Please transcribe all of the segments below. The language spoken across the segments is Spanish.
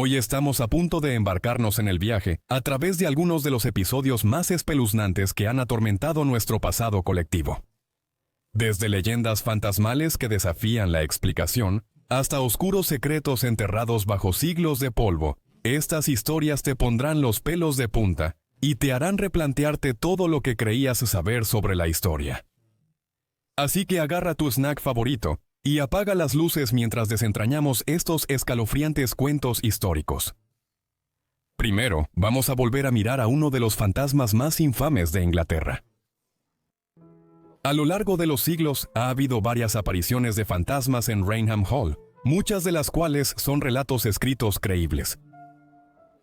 Hoy estamos a punto de embarcarnos en el viaje a través de algunos de los episodios más espeluznantes que han atormentado nuestro pasado colectivo. Desde leyendas fantasmales que desafían la explicación, hasta oscuros secretos enterrados bajo siglos de polvo, estas historias te pondrán los pelos de punta y te harán replantearte todo lo que creías saber sobre la historia. Así que agarra tu snack favorito y apaga las luces mientras desentrañamos estos escalofriantes cuentos históricos. Primero, vamos a volver a mirar a uno de los fantasmas más infames de Inglaterra. A lo largo de los siglos ha habido varias apariciones de fantasmas en Rainham Hall, muchas de las cuales son relatos escritos creíbles.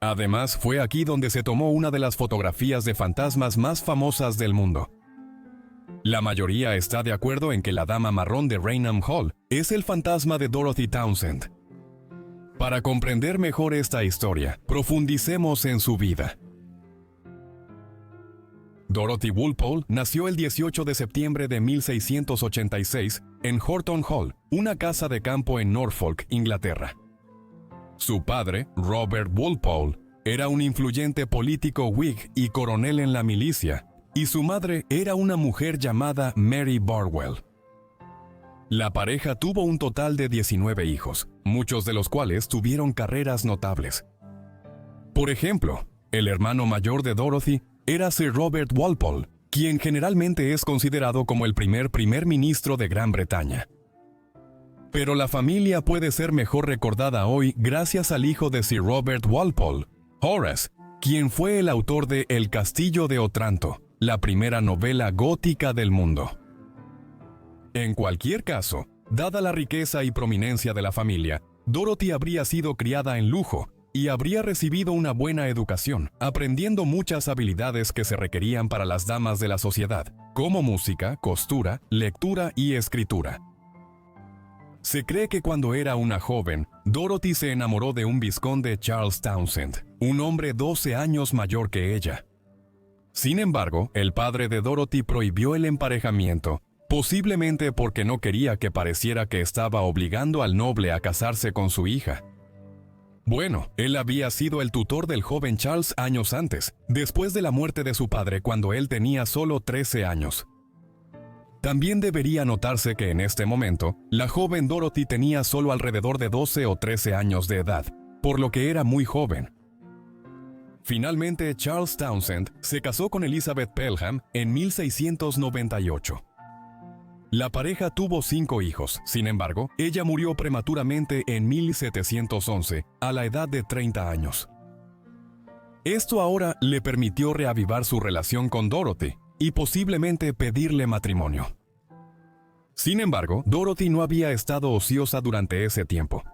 Además, fue aquí donde se tomó una de las fotografías de fantasmas más famosas del mundo. La mayoría está de acuerdo en que la dama marrón de Rainham Hall es el fantasma de Dorothy Townsend. Para comprender mejor esta historia, profundicemos en su vida. Dorothy Walpole nació el 18 de septiembre de 1686 en Horton Hall, una casa de campo en Norfolk, Inglaterra. Su padre, Robert Walpole, era un influyente político Whig y coronel en la milicia, y su madre era una mujer llamada Mary Barwell. La pareja tuvo un total de 19 hijos, muchos de los cuales tuvieron carreras notables. Por ejemplo, el hermano mayor de Dorothy era Sir Robert Walpole, quien generalmente es considerado como el primer ministro de Gran Bretaña. Pero la familia puede ser mejor recordada hoy gracias al hijo de Sir Robert Walpole, Horace, quien fue el autor de El Castillo de Otranto, la primera novela gótica del mundo. En cualquier caso, dada la riqueza y prominencia de la familia, Dorothy habría sido criada en lujo y habría recibido una buena educación, aprendiendo muchas habilidades que se requerían para las damas de la sociedad, como música, costura, lectura y escritura. Se cree que cuando era una joven, Dorothy se enamoró de un vizconde Charles Townshend, un hombre 12 años mayor que ella. Sin embargo, el padre de Dorothy prohibió el emparejamiento, posiblemente porque no quería que pareciera que estaba obligando al noble a casarse con su hija. Bueno, él había sido el tutor del joven Charles años antes, después de la muerte de su padre cuando él tenía solo 13 años. También debería notarse que en este momento, la joven Dorothy tenía solo alrededor de 12 o 13 años de edad, por lo que era muy joven. Finalmente, Charles Townshend se casó con Elizabeth Pelham en 1698. La pareja tuvo 5 hijos, sin embargo, ella murió prematuramente en 1711, a la edad de 30 años. Esto ahora le permitió reavivar su relación con Dorothy y posiblemente pedirle matrimonio. Sin embargo, Dorothy no había estado ociosa durante ese tiempo.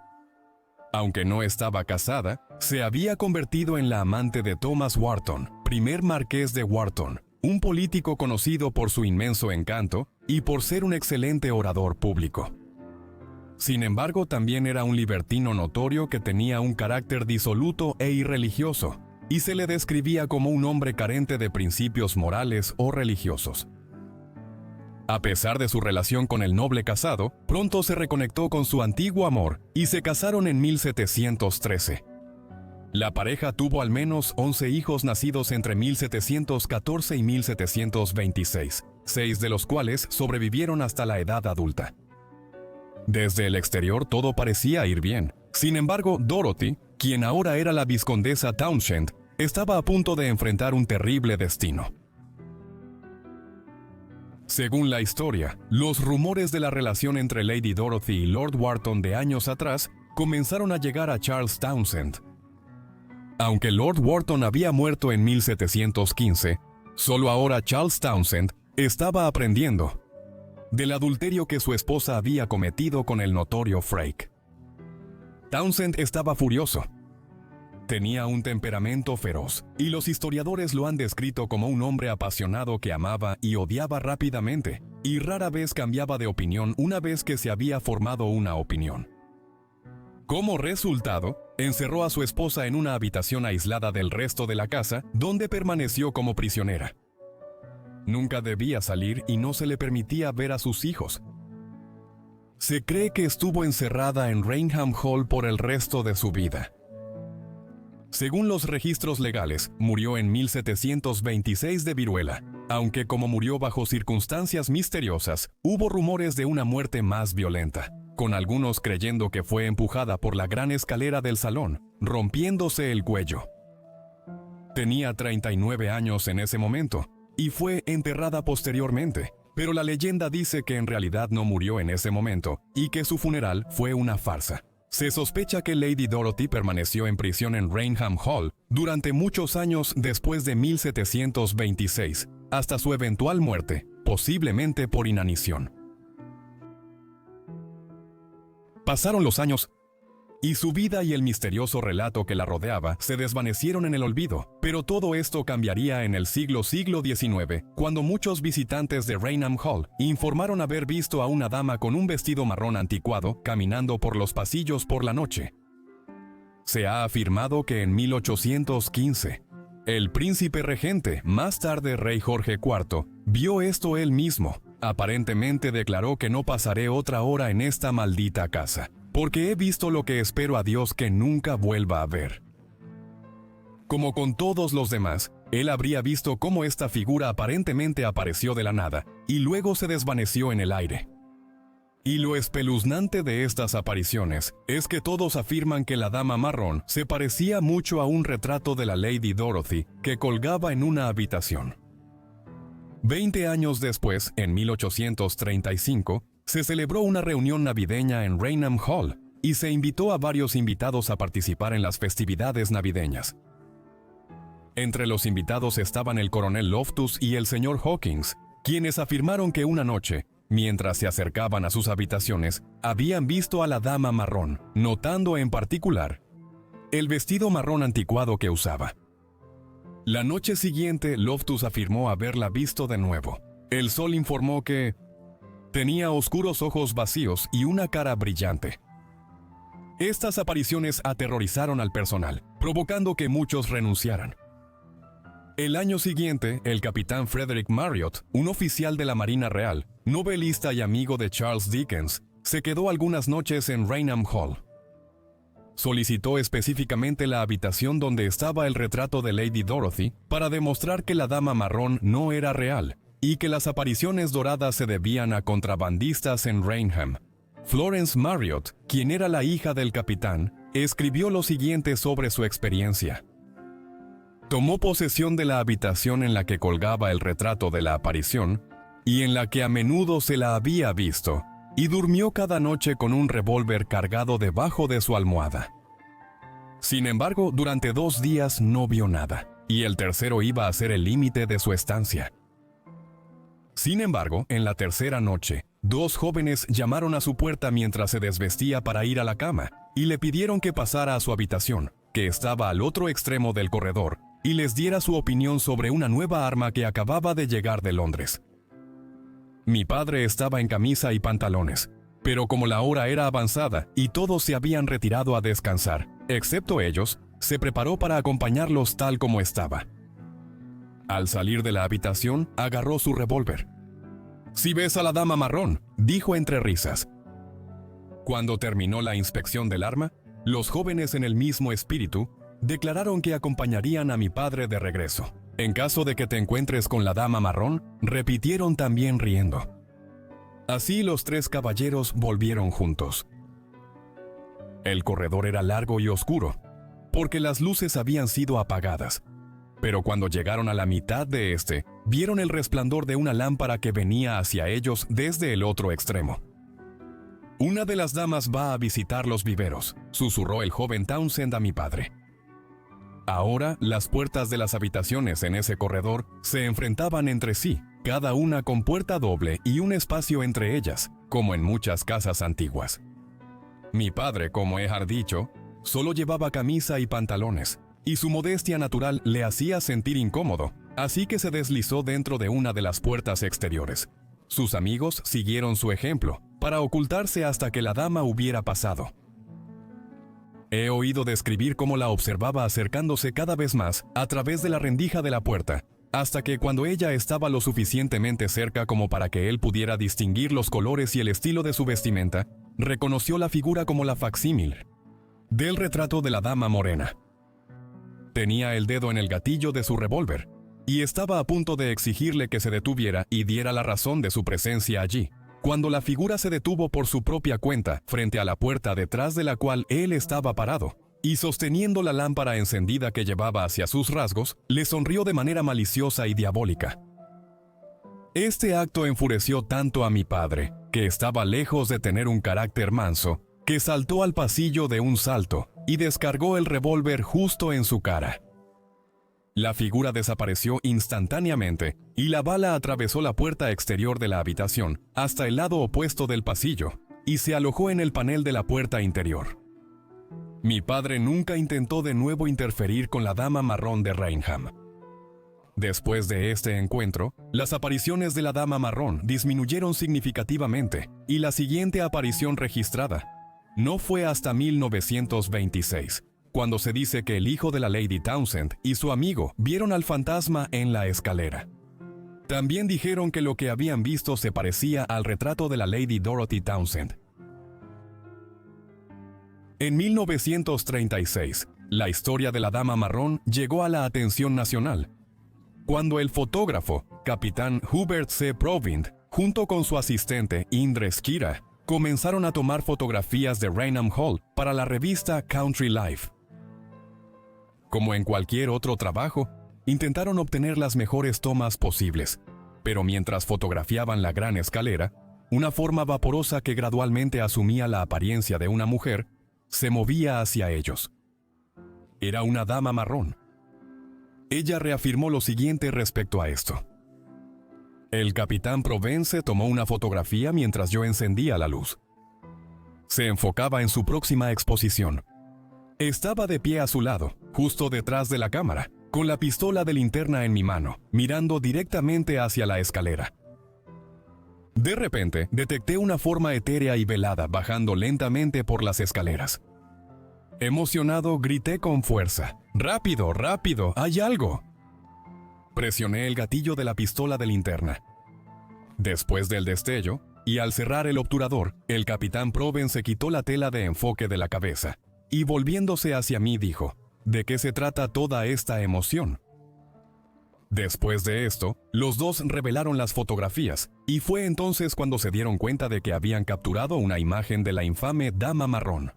Aunque no estaba casada, se había convertido en la amante de Thomas Wharton, primer marqués de Wharton, un político conocido por su inmenso encanto y por ser un excelente orador público. Sin embargo, también era un libertino notorio que tenía un carácter disoluto e irreligioso, y se le describía como un hombre carente de principios morales o religiosos. A pesar de su relación con el noble casado, pronto se reconectó con su antiguo amor y se casaron en 1713. La pareja tuvo al menos 11 hijos nacidos entre 1714 y 1726, 6 de los cuales sobrevivieron hasta la edad adulta. Desde el exterior todo parecía ir bien. Sin embargo, Dorothy, quien ahora era la vizcondesa Townshend, estaba a punto de enfrentar un terrible destino. Según la historia, los rumores de la relación entre Lady Dorothy y Lord Wharton de años atrás comenzaron a llegar a Charles Townshend. Aunque Lord Wharton había muerto en 1715, solo ahora Charles Townshend estaba aprendiendo del adulterio que su esposa había cometido con el notorio Freke. Townshend estaba furioso. Tenía un temperamento feroz, y los historiadores lo han descrito como un hombre apasionado que amaba y odiaba rápidamente, y rara vez cambiaba de opinión una vez que se había formado una opinión. Como resultado, encerró a su esposa en una habitación aislada del resto de la casa, donde permaneció como prisionera. Nunca debía salir y no se le permitía ver a sus hijos. Se cree que estuvo encerrada en Rainham Hall por el resto de su vida. Según los registros legales, murió en 1726 de viruela, aunque como murió bajo circunstancias misteriosas, hubo rumores de una muerte más violenta, con algunos creyendo que fue empujada por la gran escalera del salón, rompiéndose el cuello. Tenía 39 años en ese momento, y fue enterrada posteriormente, pero la leyenda dice que en realidad no murió en ese momento, y que su funeral fue una farsa. Se sospecha que Lady Dorothy permaneció en prisión en Raynham Hall durante muchos años después de 1726, hasta su eventual muerte, posiblemente por inanición. Pasaron los años, y su vida y el misterioso relato que la rodeaba se desvanecieron en el olvido, pero todo esto cambiaría en el siglo XIX, cuando muchos visitantes de Raynham Hall informaron haber visto a una dama con un vestido marrón anticuado caminando por los pasillos por la noche. Se ha afirmado que en 1815, el príncipe regente, más tarde rey Jorge IV, vio esto él mismo. Aparentemente declaró que no pasaré otra hora en esta maldita casa, porque he visto lo que espero a Dios que nunca vuelva a ver. Como con todos los demás, él habría visto cómo esta figura aparentemente apareció de la nada, y luego se desvaneció en el aire. Y lo espeluznante de estas apariciones es que todos afirman que la dama marrón se parecía mucho a un retrato de la Lady Dorothy que colgaba en una habitación. 20 años después, en 1835, se celebró una reunión navideña en Raynham Hall y se invitó a varios invitados a participar en las festividades navideñas. Entre los invitados estaban el coronel Loftus y el señor Hawkins, quienes afirmaron que una noche, mientras se acercaban a sus habitaciones, habían visto a la dama marrón, notando en particular el vestido marrón anticuado que usaba. La noche siguiente, Loftus afirmó haberla visto de nuevo. El sol informó que tenía oscuros ojos vacíos y una cara brillante. Estas apariciones aterrorizaron al personal, provocando que muchos renunciaran. El año siguiente, el capitán Frederick Marriott, un oficial de la Marina Real, novelista y amigo de Charles Dickens, se quedó algunas noches en Raynham Hall. Solicitó específicamente la habitación donde estaba el retrato de Lady Dorothy para demostrar que la dama marrón no era real y que las apariciones doradas se debían a contrabandistas en Raynham. Florence Marriott, quien era la hija del capitán, escribió lo siguiente sobre su experiencia. Tomó posesión de la habitación en la que colgaba el retrato de la aparición y en la que a menudo se la había visto, y durmió cada noche con un revólver cargado debajo de su almohada. Sin embargo, durante 2 días no vio nada, y el tercero iba a ser el límite de su estancia. Sin embargo, en la tercera noche, 2 jóvenes llamaron a su puerta mientras se desvestía para ir a la cama, y le pidieron que pasara a su habitación, que estaba al otro extremo del corredor, y les diera su opinión sobre una nueva arma que acababa de llegar de Londres. Mi padre estaba en camisa y pantalones, pero como la hora era avanzada y todos se habían retirado a descansar, excepto ellos, se preparó para acompañarlos tal como estaba. Al salir de la habitación, agarró su revólver. «Si ves a la dama marrón», dijo entre risas. Cuando terminó la inspección del arma, los jóvenes en el mismo espíritu declararon que acompañarían a mi padre de regreso. «En caso de que te encuentres con la dama marrón», repitieron también riendo. Así los 3 caballeros volvieron juntos. El corredor era largo y oscuro, porque las luces habían sido apagadas. Pero cuando llegaron a la mitad de este, vieron el resplandor de una lámpara que venía hacia ellos desde el otro extremo. «Una de las damas va a visitar los viveros», susurró el joven Townsend a mi padre. Ahora, las puertas de las habitaciones en ese corredor se enfrentaban entre sí, cada una con puerta doble y un espacio entre ellas, como en muchas casas antiguas. Mi padre, como he dicho, solo llevaba camisa y pantalones, y su modestia natural le hacía sentir incómodo, así que se deslizó dentro de una de las puertas exteriores. Sus amigos siguieron su ejemplo, para ocultarse hasta que la dama hubiera pasado. He oído describir cómo la observaba acercándose cada vez más a través de la rendija de la puerta, hasta que cuando ella estaba lo suficientemente cerca como para que él pudiera distinguir los colores y el estilo de su vestimenta, reconoció la figura como la facsímil del retrato de la dama morena. Tenía el dedo en el gatillo de su revólver y estaba a punto de exigirle que se detuviera y diera la razón de su presencia allí, cuando la figura se detuvo por su propia cuenta frente a la puerta detrás de la cual él estaba parado, y sosteniendo la lámpara encendida que llevaba hacia sus rasgos, le sonrió de manera maliciosa y diabólica. Este acto enfureció tanto a mi padre, que estaba lejos de tener un carácter manso, que saltó al pasillo de un salto y descargó el revólver justo en su cara. La figura desapareció instantáneamente y la bala atravesó la puerta exterior de la habitación hasta el lado opuesto del pasillo y se alojó en el panel de la puerta interior. Mi padre nunca intentó de nuevo interferir con la dama marrón de Raynham. Después de este encuentro, las apariciones de la dama marrón disminuyeron significativamente y la siguiente aparición registrada no fue hasta 1926, cuando se dice que el hijo de la Lady Townsend y su amigo vieron al fantasma en la escalera. También dijeron que lo que habían visto se parecía al retrato de la Lady Dorothy Townsend. En 1936, la historia de la dama marrón llegó a la atención nacional, cuando el fotógrafo, capitán Hubert C. Provind, junto con su asistente Indre Skira, comenzaron a tomar fotografías de Raynham Hall para la revista Country Life. Como en cualquier otro trabajo, intentaron obtener las mejores tomas posibles, pero mientras fotografiaban la gran escalera, una forma vaporosa que gradualmente asumía la apariencia de una mujer se movía hacia ellos. Era una dama marrón. Ella reafirmó lo siguiente respecto a esto. El capitán Provence tomó una fotografía mientras yo encendía la luz. Se enfocaba en su próxima exposición. Estaba de pie a su lado, justo detrás de la cámara, con la pistola de linterna en mi mano, mirando directamente hacia la escalera. De repente, detecté una forma etérea y velada bajando lentamente por las escaleras. Emocionado, grité con fuerza: ¡Rápido, rápido! ¡Hay algo! Presioné el gatillo de la pistola de linterna. Después del destello, y al cerrar el obturador, el capitán Provence quitó la tela de enfoque de la cabeza, y volviéndose hacia mí dijo: ¿de qué se trata toda esta emoción? Después de esto, los dos revelaron las fotografías, y fue entonces cuando se dieron cuenta de que habían capturado una imagen de la infame dama marrón.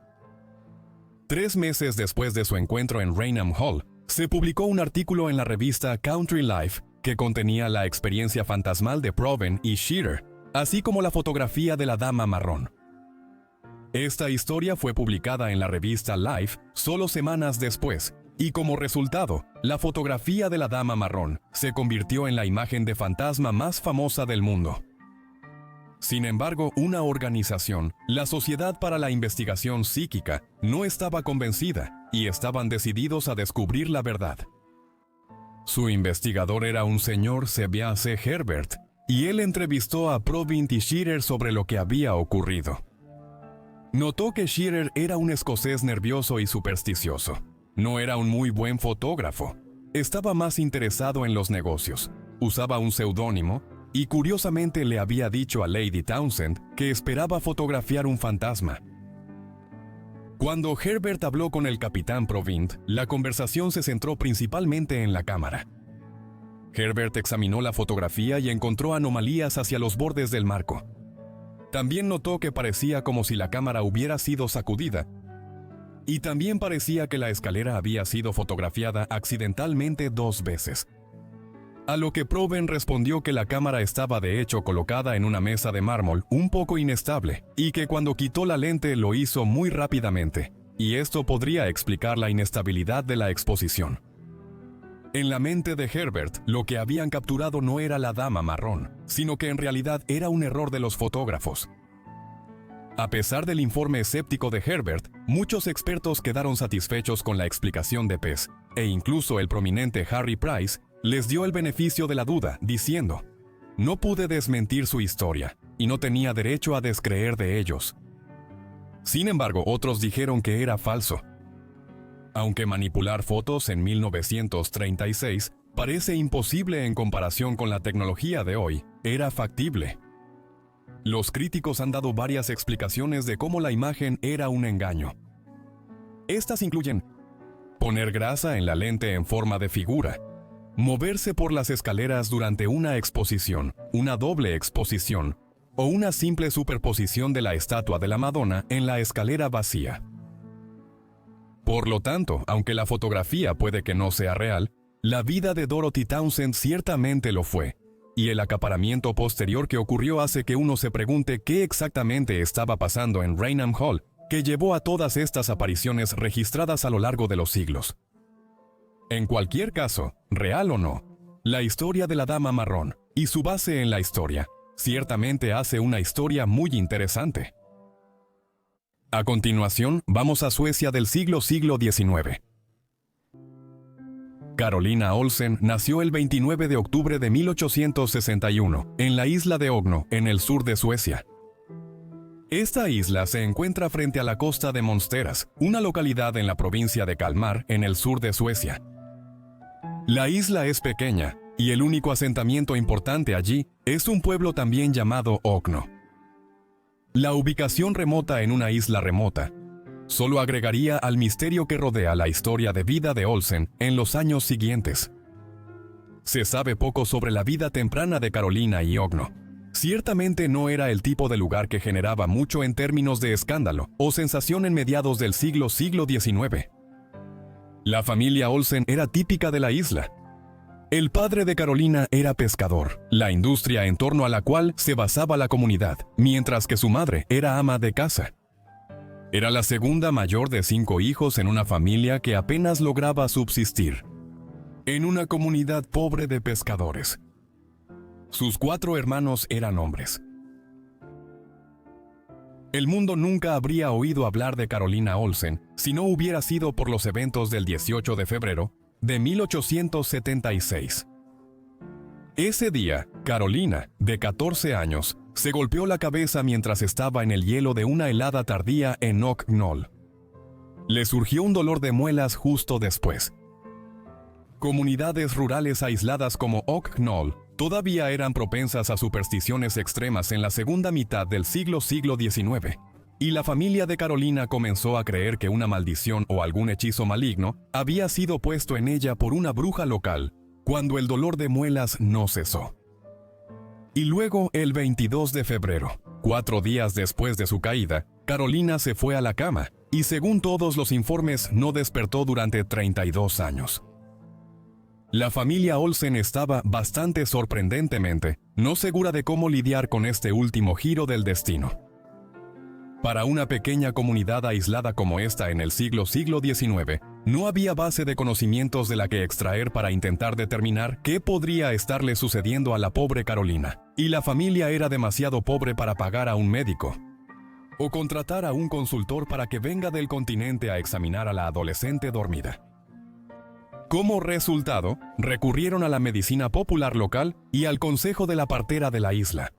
3 meses después de su encuentro en Raynham Hall, se publicó un artículo en la revista Country Life que contenía la experiencia fantasmal de Proven y Shearer, así como la fotografía de la dama marrón. Esta historia fue publicada en la revista Life solo semanas después, y como resultado, la fotografía de la dama marrón se convirtió en la imagen de fantasma más famosa del mundo. Sin embargo, una organización, la Sociedad para la Investigación Psíquica, no estaba convencida y estaban decididos a descubrir la verdad. Su investigador era un señor Sebia C. Herbert, y él entrevistó a Provind y Shearer sobre lo que había ocurrido. Notó que Shearer era un escocés nervioso y supersticioso. No era un muy buen fotógrafo. Estaba más interesado en los negocios. Usaba un seudónimo y curiosamente le había dicho a Lady Townsend que esperaba fotografiar un fantasma. Cuando Herbert habló con el capitán Provind, la conversación se centró principalmente en la cámara. Herbert examinó la fotografía y encontró anomalías hacia los bordes del marco. También notó que parecía como si la cámara hubiera sido sacudida, y también parecía que la escalera había sido fotografiada accidentalmente 2 veces. A lo que Proven respondió que la cámara estaba de hecho colocada en una mesa de mármol un poco inestable, y que cuando quitó la lente lo hizo muy rápidamente, y esto podría explicar la inestabilidad de la exposición. En la mente de Herbert, lo que habían capturado no era la dama marrón, sino que en realidad era un error de los fotógrafos. A pesar del informe escéptico de Herbert, muchos expertos quedaron satisfechos con la explicación de Pez, e incluso el prominente Harry Price les dio el beneficio de la duda, diciendo: «No pude desmentir su historia, y no tenía derecho a descreer de ellos». Sin embargo, otros dijeron que era falso. Aunque manipular fotos en 1936 parece imposible en comparación con la tecnología de hoy, era factible. Los críticos han dado varias explicaciones de cómo la imagen era un engaño. Estas incluyen: poner grasa en la lente en forma de figura, moverse por las escaleras durante una exposición, una doble exposición, o una simple superposición de la estatua de la Madonna en la escalera vacía. Por lo tanto, aunque la fotografía puede que no sea real, la vida de Dorothy Townsend ciertamente lo fue, y el acaparamiento posterior que ocurrió hace que uno se pregunte qué exactamente estaba pasando en Raynham Hall, que llevó a todas estas apariciones registradas a lo largo de los siglos. En cualquier caso, real o no, la historia de la Dama Marrón y su base en la historia ciertamente hace una historia muy interesante. A continuación, vamos a Suecia del siglo XIX. Carolina Olsen nació el 29 de octubre de 1861 en la isla de Ogno, en el sur de Suecia. Esta isla se encuentra frente a la costa de Monsteras, una localidad en la provincia de Kalmar, en el sur de Suecia. La isla es pequeña, y el único asentamiento importante allí es un pueblo también llamado Ogno. La ubicación remota en una isla remota solo agregaría al misterio que rodea la historia de vida de Olsen en los años siguientes. Se sabe poco sobre la vida temprana de Carolina y Ogno. Ciertamente no era el tipo de lugar que generaba mucho en términos de escándalo o sensación en mediados del siglo XIX. La familia Olsen era típica de la isla. El padre de Carolina era pescador, la industria en torno a la cual se basaba la comunidad, mientras que su madre era ama de casa. Era la segunda mayor de 5 hijos en una familia que apenas lograba subsistir, en una comunidad pobre de pescadores. Sus 4 hermanos eran hombres. El mundo nunca habría oído hablar de Carolina Olsen si no hubiera sido por los eventos del 18 de febrero de 1876. Ese día, Carolina, de 14 años, se golpeó la cabeza mientras estaba en el hielo de una helada tardía en Oak Knoll. Le surgió un dolor de muelas justo después. Comunidades rurales aisladas como Oak Knoll todavía eran propensas a supersticiones extremas en la segunda mitad del siglo XIX, y la familia de Carolina comenzó a creer que una maldición o algún hechizo maligno había sido puesto en ella por una bruja local, cuando el dolor de muelas no cesó. Y luego, el 22 de febrero, 4 días después de su caída, Carolina se fue a la cama, y según todos los informes no despertó durante 32 años. La familia Olsen estaba bastante sorprendentemente no segura de cómo lidiar con este último giro del destino. Para una pequeña comunidad aislada como esta en el siglo XIX, no había base de conocimientos de la que extraer para intentar determinar qué podría estarle sucediendo a la pobre Carolina, y la familia era demasiado pobre para pagar a un médico o contratar a un consultor para que venga del continente a examinar a la adolescente dormida. Como resultado, recurrieron a la medicina popular local y al consejo de la partera de la isla.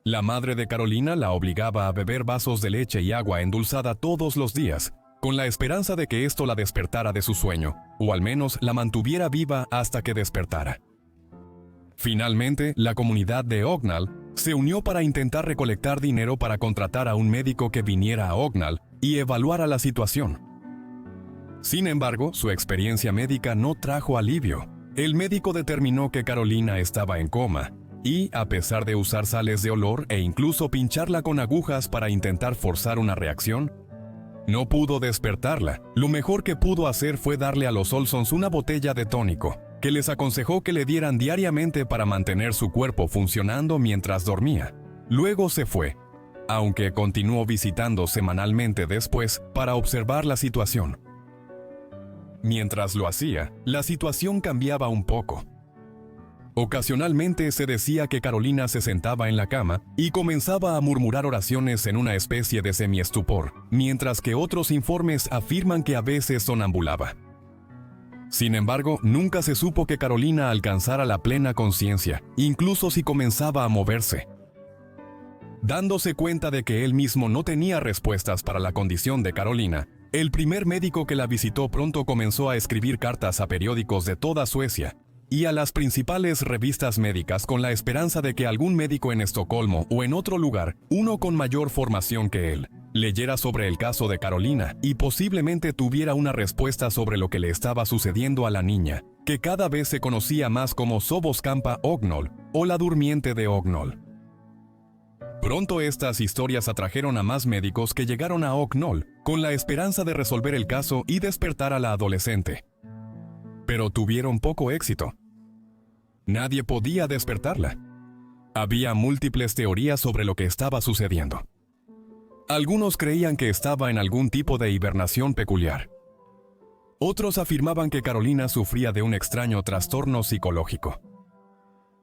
La madre de Carolina la obligaba a beber vasos de leche y agua endulzada todos los días, con la esperanza de que esto la despertara de su sueño, o al menos la mantuviera viva hasta que despertara. Finalmente, la comunidad de Ognall se unió para intentar recolectar dinero para contratar a un médico que viniera a Ognall y evaluara la situación. Sin embargo, su experiencia médica no trajo alivio. El médico determinó que Carolina estaba en coma, y, a pesar de usar sales de olor e incluso pincharla con agujas para intentar forzar una reacción, no pudo despertarla. Lo mejor que pudo hacer fue darle a los Olsons una botella de tónico, que les aconsejó que le dieran diariamente para mantener su cuerpo funcionando mientras dormía. Luego se fue, aunque continuó visitando semanalmente después para observar la situación. Mientras lo hacía, la situación cambiaba un poco. Ocasionalmente se decía que Carolina se sentaba en la cama y comenzaba a murmurar oraciones en una especie de semiestupor, mientras que otros informes afirman que a veces sonambulaba. Sin embargo, nunca se supo que Carolina alcanzara la plena conciencia, incluso si comenzaba a moverse. Dándose cuenta de que él mismo no tenía respuestas para la condición de Carolina, el primer médico que la visitó pronto comenzó a escribir cartas a periódicos de toda Suecia y a las principales revistas médicas con la esperanza de que algún médico en Estocolmo o en otro lugar, uno con mayor formación que él, leyera sobre el caso de Carolina y posiblemente tuviera una respuesta sobre lo que le estaba sucediendo a la niña, que cada vez se conocía más como Soboscampa Ognall o la durmiente de Ognall. Pronto estas historias atrajeron a más médicos que llegaron a Ognall con la esperanza de resolver el caso y despertar a la adolescente. Pero tuvieron poco éxito. Nadie podía despertarla. Había múltiples teorías sobre lo que estaba sucediendo. Algunos creían que estaba en algún tipo de hibernación peculiar. Otros afirmaban que Carolina sufría de un extraño trastorno psicológico.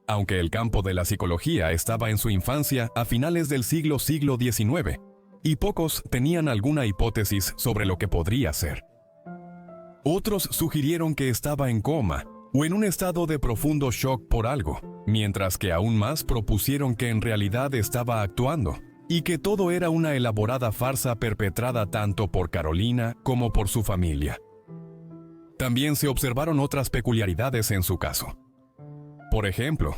Aunque el campo de la psicología estaba en su infancia a finales del siglo XIX, y pocos tenían alguna hipótesis sobre lo que podría ser. Otros sugirieron que estaba en coma o en un estado de profundo shock por algo, mientras que aún más propusieron que en realidad estaba actuando, y que todo era una elaborada farsa perpetrada tanto por Carolina como por su familia. También se observaron otras peculiaridades en su caso. Por ejemplo,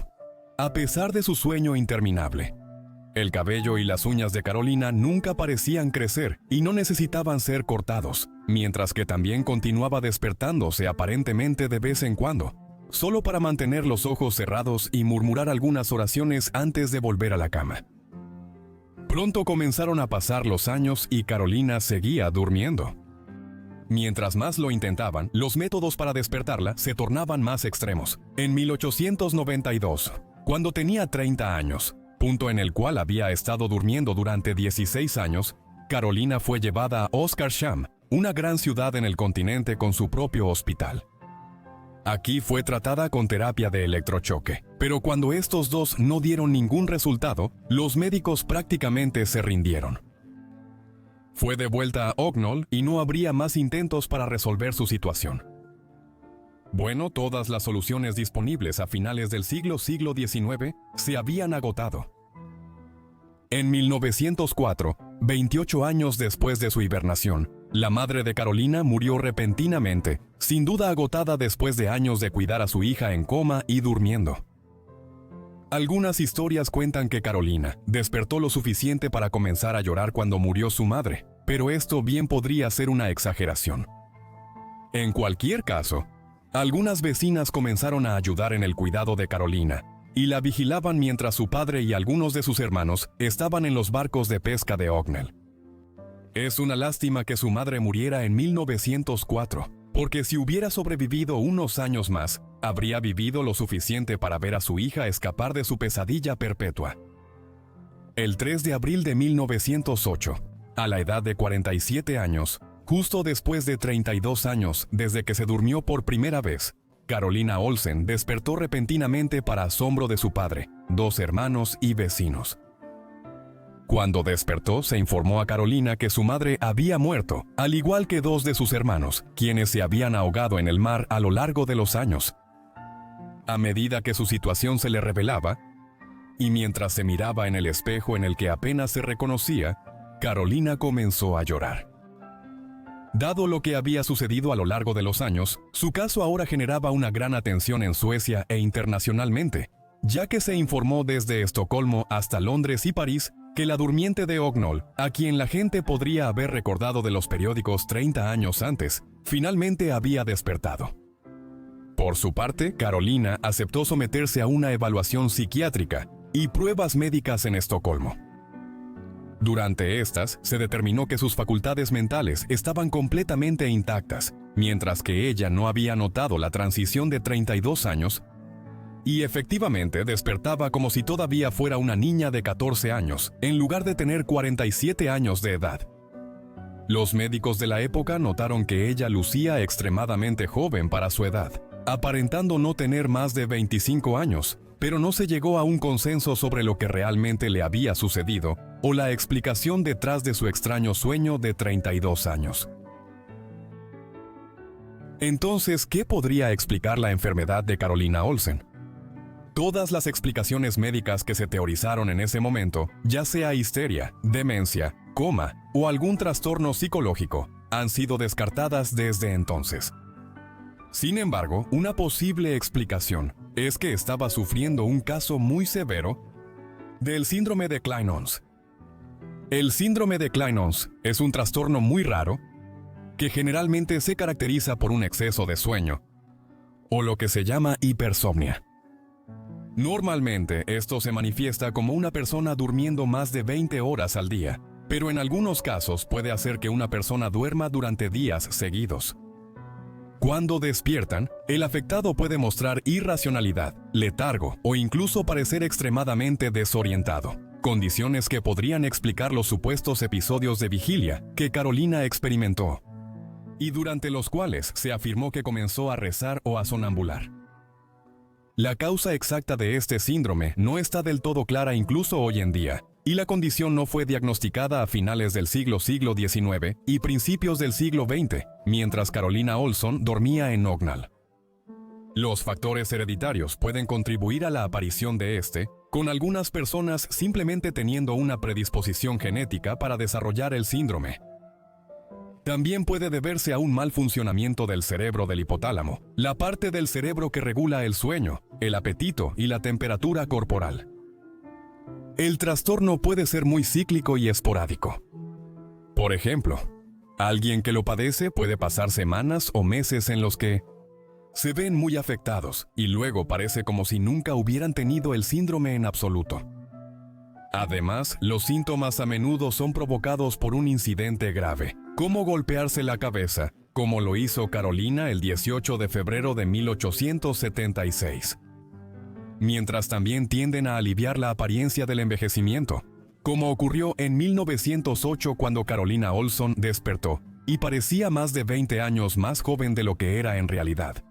a pesar de su sueño interminable, el cabello y las uñas de Carolina nunca parecían crecer y no necesitaban ser cortados, mientras que también continuaba despertándose aparentemente de vez en cuando, solo para mantener los ojos cerrados y murmurar algunas oraciones antes de volver a la cama. Pronto comenzaron a pasar los años y Carolina seguía durmiendo. Mientras más lo intentaban, los métodos para despertarla se tornaban más extremos. En 1892, cuando tenía 30 años, punto en el cual había estado durmiendo durante 16 años, Carolina fue llevada a Oskarshamn, una gran ciudad en el continente con su propio hospital. Aquí fue tratada con terapia de electrochoque, pero cuando estos dos no dieron ningún resultado, los médicos prácticamente se rindieron. Fue de vuelta a Ognall y no habría más intentos para resolver su situación. Bueno, todas las soluciones disponibles a finales del siglo XIX se habían agotado. En 1904, 28 años después de su hibernación, la madre de Carolina murió repentinamente, sin duda agotada después de años de cuidar a su hija en coma y durmiendo. Algunas historias cuentan que Carolina despertó lo suficiente para comenzar a llorar cuando murió su madre, pero esto bien podría ser una exageración. En cualquier caso, algunas vecinas comenzaron a ayudar en el cuidado de Carolina y la vigilaban mientras su padre y algunos de sus hermanos estaban en los barcos de pesca de Ognall. Es una lástima que su madre muriera en 1904, porque si hubiera sobrevivido unos años más, habría vivido lo suficiente para ver a su hija escapar de su pesadilla perpetua. El 3 de abril de 1908, a la edad de 47 años, justo después de 32 años desde que se durmió por primera vez, Carolina Olsen despertó repentinamente para asombro de su padre, dos hermanos y vecinos. Cuando despertó, se informó a Carolina que su madre había muerto, al igual que dos de sus hermanos, quienes se habían ahogado en el mar a lo largo de los años. A medida que su situación se le revelaba, y mientras se miraba en el espejo en el que apenas se reconocía, Carolina comenzó a llorar. Dado lo que había sucedido a lo largo de los años, su caso ahora generaba una gran atención en Suecia e internacionalmente, ya que se informó desde Estocolmo hasta Londres y París que la durmiente de Ognall, a quien la gente podría haber recordado de los periódicos 30 años antes, finalmente había despertado. Por su parte, Carolina aceptó someterse a una evaluación psiquiátrica y pruebas médicas en Estocolmo. Durante estas, se determinó que sus facultades mentales estaban completamente intactas, mientras que ella no había notado la transición de 32 años y efectivamente despertaba como si todavía fuera una niña de 14 años, en lugar de tener 47 años de edad. Los médicos de la época notaron que ella lucía extremadamente joven para su edad, aparentando no tener más de 25 años, pero no se llegó a un consenso sobre lo que realmente le había sucedido o la explicación detrás de su extraño sueño de 32 años. Entonces, ¿qué podría explicar la enfermedad de Carolina Olsen? Todas las explicaciones médicas que se teorizaron en ese momento, ya sea histeria, demencia, coma o algún trastorno psicológico, han sido descartadas desde entonces. Sin embargo, una posible explicación es que estaba sufriendo un caso muy severo del síndrome de Klein-Ons. El síndrome de Klein-Ons es un trastorno muy raro que generalmente se caracteriza por un exceso de sueño, o lo que se llama hipersomnia. Normalmente esto se manifiesta como una persona durmiendo más de 20 horas al día, pero en algunos casos puede hacer que una persona duerma durante días seguidos. Cuando despiertan, el afectado puede mostrar irracionalidad, letargo o incluso parecer extremadamente desorientado, condiciones que podrían explicar los supuestos episodios de vigilia que Carolina experimentó, y durante los cuales se afirmó que comenzó a rezar o a sonambular. La causa exacta de este síndrome no está del todo clara incluso hoy en día, y la condición no fue diagnosticada a finales del siglo XIX y principios del siglo XX, mientras Carolina Olson dormía en Ognall. Los factores hereditarios pueden contribuir a la aparición de este, con algunas personas simplemente teniendo una predisposición genética para desarrollar el síndrome. También puede deberse a un mal funcionamiento del cerebro del hipotálamo, la parte del cerebro que regula el sueño, el apetito y la temperatura corporal. El trastorno puede ser muy cíclico y esporádico. Por ejemplo, alguien que lo padece puede pasar semanas o meses en los que se ven muy afectados y luego parece como si nunca hubieran tenido el síndrome en absoluto. Además, los síntomas a menudo son provocados por un incidente grave, como golpearse la cabeza, como lo hizo Carolina el 18 de febrero de 1876. Mientras también tienden a aliviar la apariencia del envejecimiento, como ocurrió en 1908 cuando Carolina Olson despertó y parecía más de 20 años más joven de lo que era en realidad.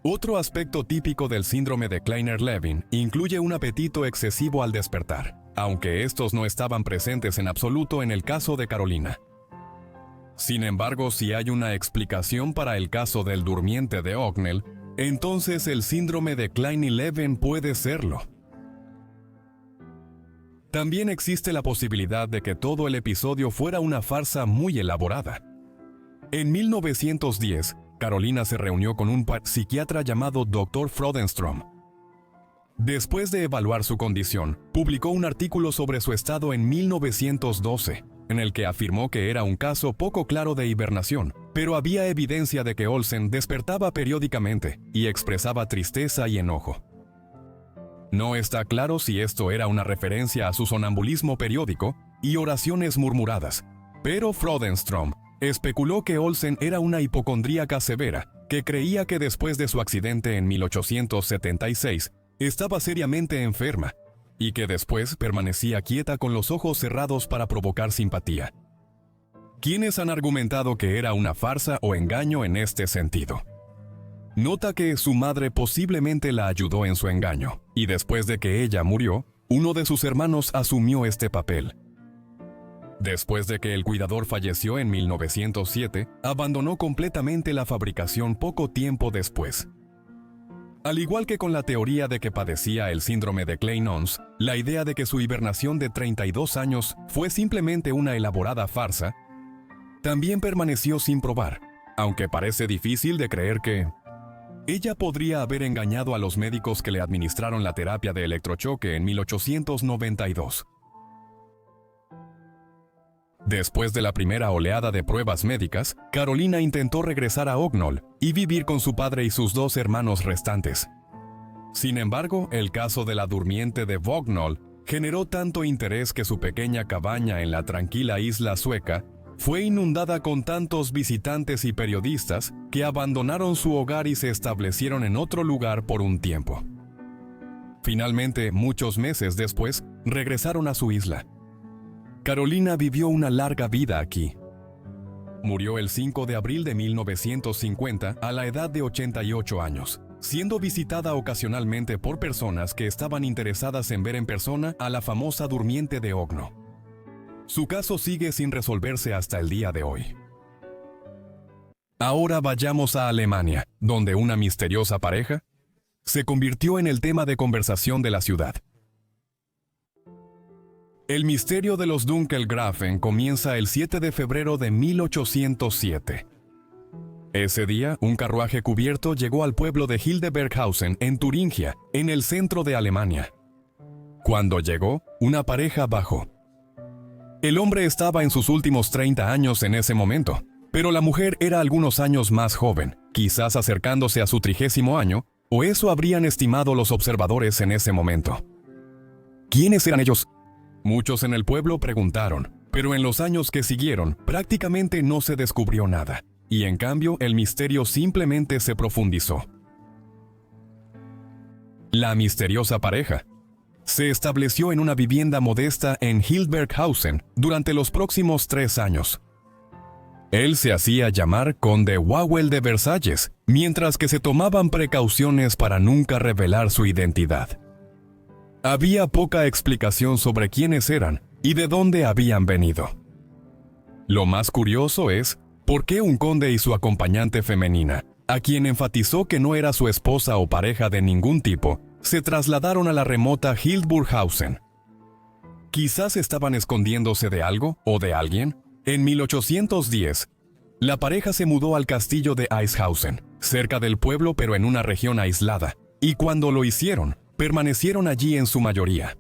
Otro aspecto típico del síndrome de Kleiner-Levin incluye un apetito excesivo al despertar, aunque estos no estaban presentes en absoluto en el caso de Carolina. Sin embargo, si hay una explicación para el caso del durmiente de Ognall, entonces el síndrome de Kleine-Levin puede serlo. También existe la posibilidad de que todo el episodio fuera una farsa muy elaborada. En 1910, Carolina se reunió con un psiquiatra llamado Dr. Frodenstrom. Después de evaluar su condición, publicó un artículo sobre su estado en 1912, en el que afirmó que era un caso poco claro de hibernación, pero había evidencia de que Olsen despertaba periódicamente y expresaba tristeza y enojo. No está claro si esto era una referencia a su sonambulismo periódico y oraciones murmuradas, pero Frodenstrom especuló que Olsen era una hipocondríaca severa, que creía que después de su accidente en 1876 estaba seriamente enferma, y que después permanecía quieta con los ojos cerrados para provocar simpatía. ¿Quiénes han argumentado que era una farsa o engaño en este sentido? Nota que su madre posiblemente la ayudó en su engaño, y después de que ella murió, uno de sus hermanos asumió este papel. Después de que el cuidador falleció en 1907, abandonó completamente la fabricación poco tiempo después. Al igual que con la teoría de que padecía el síndrome de Klein-Ons, la idea de que su hibernación de 32 años fue simplemente una elaborada farsa, también permaneció sin probar, aunque parece difícil de creer que ella podría haber engañado a los médicos que le administraron la terapia de electrochoque en 1892. Después de la primera oleada de pruebas médicas, Carolina intentó regresar a Ognall y vivir con su padre y sus dos hermanos restantes. Sin embargo, el caso de la durmiente de Vognall generó tanto interés que su pequeña cabaña en la tranquila isla sueca fue inundada con tantos visitantes y periodistas que abandonaron su hogar y se establecieron en otro lugar por un tiempo. Finalmente, muchos meses después, regresaron a su isla. Carolina vivió una larga vida aquí. Murió el 5 de abril de 1950 a la edad de 88 años, siendo visitada ocasionalmente por personas que estaban interesadas en ver en persona a la famosa durmiente de Ognall. Su caso sigue sin resolverse hasta el día de hoy. Ahora vayamos a Alemania, donde una misteriosa pareja se convirtió en el tema de conversación de la ciudad. El misterio de los Dunkelgrafen comienza el 7 de febrero de 1807. Ese día, un carruaje cubierto llegó al pueblo de Hildeberghausen, en Turingia, en el centro de Alemania. Cuando llegó, una pareja bajó. El hombre estaba en sus últimos 30 años en ese momento, pero la mujer era algunos años más joven, quizás acercándose a su 30º año, o eso habrían estimado los observadores en ese momento. ¿Quiénes eran ellos? Muchos en el pueblo preguntaron, pero en los años que siguieron prácticamente no se descubrió nada, y en cambio el misterio simplemente se profundizó. La misteriosa pareja se estableció en una vivienda modesta en Hildburghausen durante los próximos 3 años. Él se hacía llamar Conde Wawel de Versalles, mientras que se tomaban precauciones para nunca revelar su identidad. Había poca explicación sobre quiénes eran y de dónde habían venido. Lo más curioso es, ¿por qué un conde y su acompañante femenina, a quien enfatizó que no era su esposa o pareja de ningún tipo, se trasladaron a la remota Hildburghausen? Quizás estaban escondiéndose de algo o de alguien. En 1810, la pareja se mudó al castillo de Eishausen, cerca del pueblo pero en una región aislada, y cuando lo hicieron, permanecieron allí en su mayoría.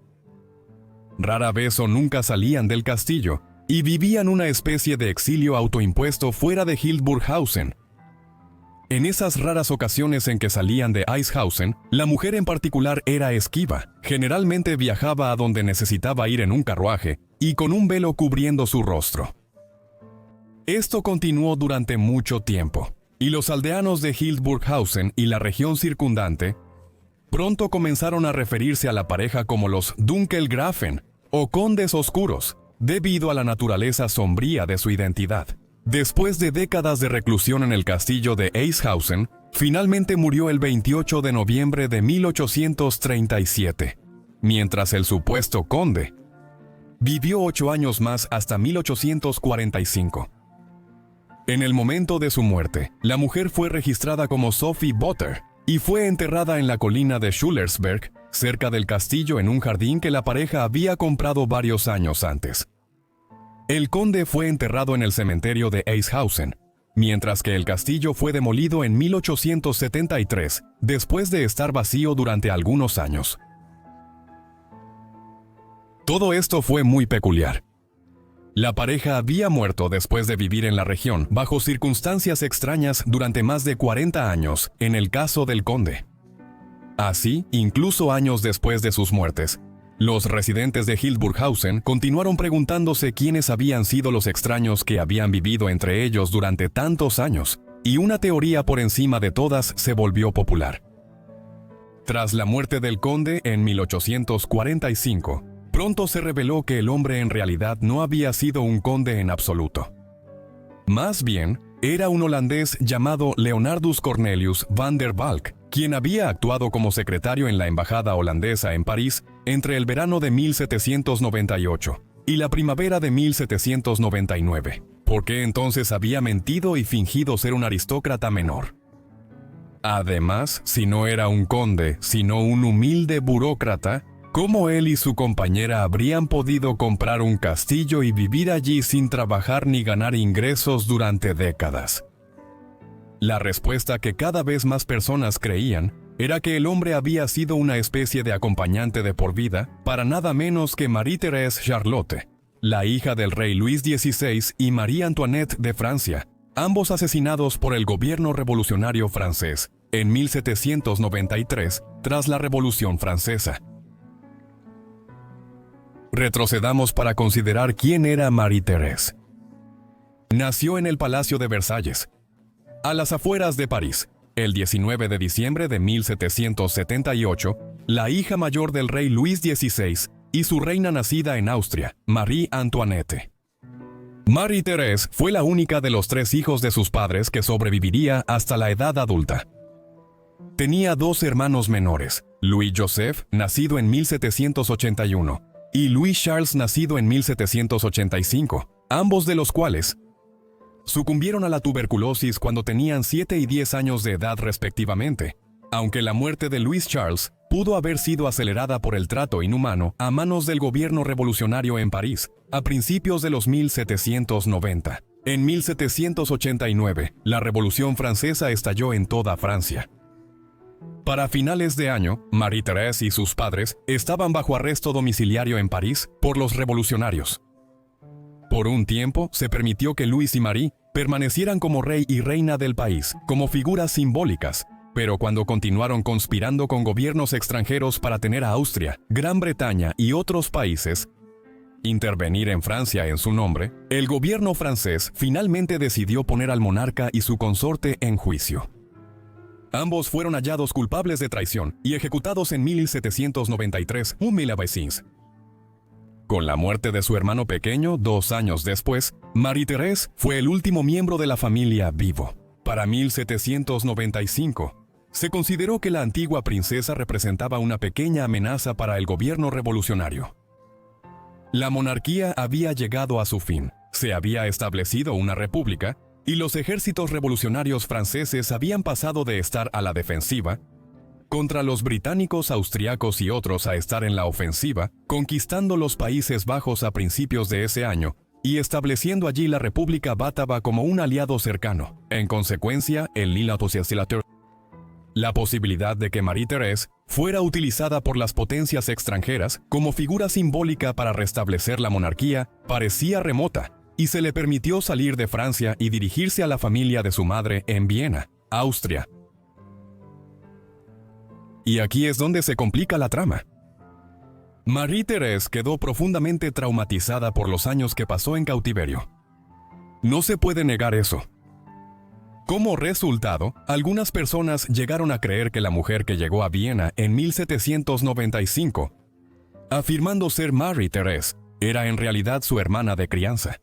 Rara vez o nunca salían del castillo, y vivían una especie de exilio autoimpuesto fuera de Hildburghausen. En esas raras ocasiones en que salían de Eishausen, la mujer en particular era esquiva, generalmente viajaba a donde necesitaba ir en un carruaje, y con un velo cubriendo su rostro. Esto continuó durante mucho tiempo, y los aldeanos de Hildburghausen y la región circundante pronto comenzaron a referirse a la pareja como los Dunkelgrafen, o condes oscuros, debido a la naturaleza sombría de su identidad. Después de décadas de reclusión en el castillo de Eishausen, finalmente murió el 28 de noviembre de 1837, mientras el supuesto conde vivió 8 años más hasta 1845. En el momento de su muerte, la mujer fue registrada como Sophie Botter y fue enterrada en la colina de Schullersberg, cerca del castillo en un jardín que la pareja había comprado varios años antes. El conde fue enterrado en el cementerio de Eishausen, mientras que el castillo fue demolido en 1873, después de estar vacío durante algunos años. Todo esto fue muy peculiar. La pareja había muerto después de vivir en la región bajo circunstancias extrañas durante más de 40 años, en el caso del conde. Así, incluso años después de sus muertes, los residentes de Hildburghausen continuaron preguntándose quiénes habían sido los extraños que habían vivido entre ellos durante tantos años, y una teoría por encima de todas se volvió popular. Tras la muerte del conde en 1845, pronto se reveló que el hombre en realidad no había sido un conde en absoluto. Más bien, era un holandés llamado Leonardus Cornelius van der Valk, quien había actuado como secretario en la embajada holandesa en París entre el verano de 1798 y la primavera de 1799, porque entonces había mentido y fingido ser un aristócrata menor. Además, si no era un conde, sino un humilde burócrata, ¿cómo él y su compañera habrían podido comprar un castillo y vivir allí sin trabajar ni ganar ingresos durante décadas? La respuesta que cada vez más personas creían era que el hombre había sido una especie de acompañante de por vida para nada menos que Marie-Thérèse Charlotte, la hija del rey Luis XVI y Marie Antoinette de Francia, ambos asesinados por el gobierno revolucionario francés en 1793 tras la Revolución Francesa. Retrocedamos para considerar quién era Marie-Thérèse. Nació en el Palacio de Versalles, a las afueras de París, el 19 de diciembre de 1778, la hija mayor del rey Luis XVI y su reina nacida en Austria, Marie Antoinette. Marie-Thérèse fue la única de los 3 hijos de sus padres que sobreviviría hasta la edad adulta. Tenía 2 hermanos menores, Louis-Joseph, nacido en 1781, y Louis-Charles, nacido en 1785, ambos de los cuales sucumbieron a la tuberculosis cuando tenían 7 y 10 años de edad respectivamente, aunque la muerte de Louis-Charles pudo haber sido acelerada por el trato inhumano a manos del gobierno revolucionario en París a principios de los 1790. En 1789, la Revolución Francesa estalló en toda Francia. Para finales de año, Marie-Thérèse y sus padres estaban bajo arresto domiciliario en París por los revolucionarios. Por un tiempo, se permitió que Luis y Marie permanecieran como rey y reina del país, como figuras simbólicas, pero cuando continuaron conspirando con gobiernos extranjeros para tener a Austria, Gran Bretaña y otros países intervenir en Francia en su nombre, el gobierno francés finalmente decidió poner al monarca y su consorte en juicio. Ambos fueron hallados culpables de traición y ejecutados en 1793, Con la muerte de su hermano pequeño 2 años después, Marie-Thérèse fue el último miembro de la familia vivo. Para 1795, se consideró que la antigua princesa representaba una pequeña amenaza para el gobierno revolucionario. La monarquía había llegado a su fin, se había establecido una república, y los ejércitos revolucionarios franceses habían pasado de estar a la defensiva contra los británicos, austriacos y otros a estar en la ofensiva, conquistando los Países Bajos a principios de ese año y estableciendo allí la República Bátava como un aliado cercano. En consecuencia, la posibilidad de que Marie-Thérèse fuera utilizada por las potencias extranjeras como figura simbólica para restablecer la monarquía parecía remota, y se le permitió salir de Francia y dirigirse a la familia de su madre en Viena, Austria. Y aquí es donde se complica la trama. Marie-Thérèse quedó profundamente traumatizada por los años que pasó en cautiverio. No se puede negar eso. Como resultado, algunas personas llegaron a creer que la mujer que llegó a Viena en 1795, afirmando ser Marie-Thérèse, era en realidad su hermana de crianza.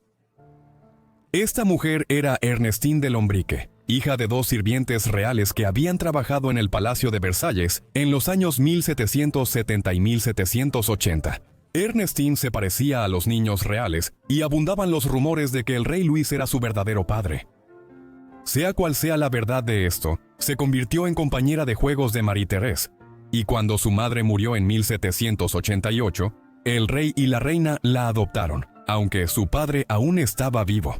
Esta mujer era Ernestine de Lombrique, hija de 2 sirvientes reales que habían trabajado en el Palacio de Versalles en los años 1770 y 1780. Ernestine se parecía a los niños reales y abundaban los rumores de que el rey Luis era su verdadero padre. Sea cual sea la verdad de esto, se convirtió en compañera de juegos de Marie-Thérèse, y cuando su madre murió en 1788, el rey y la reina la adoptaron, aunque su padre aún estaba vivo.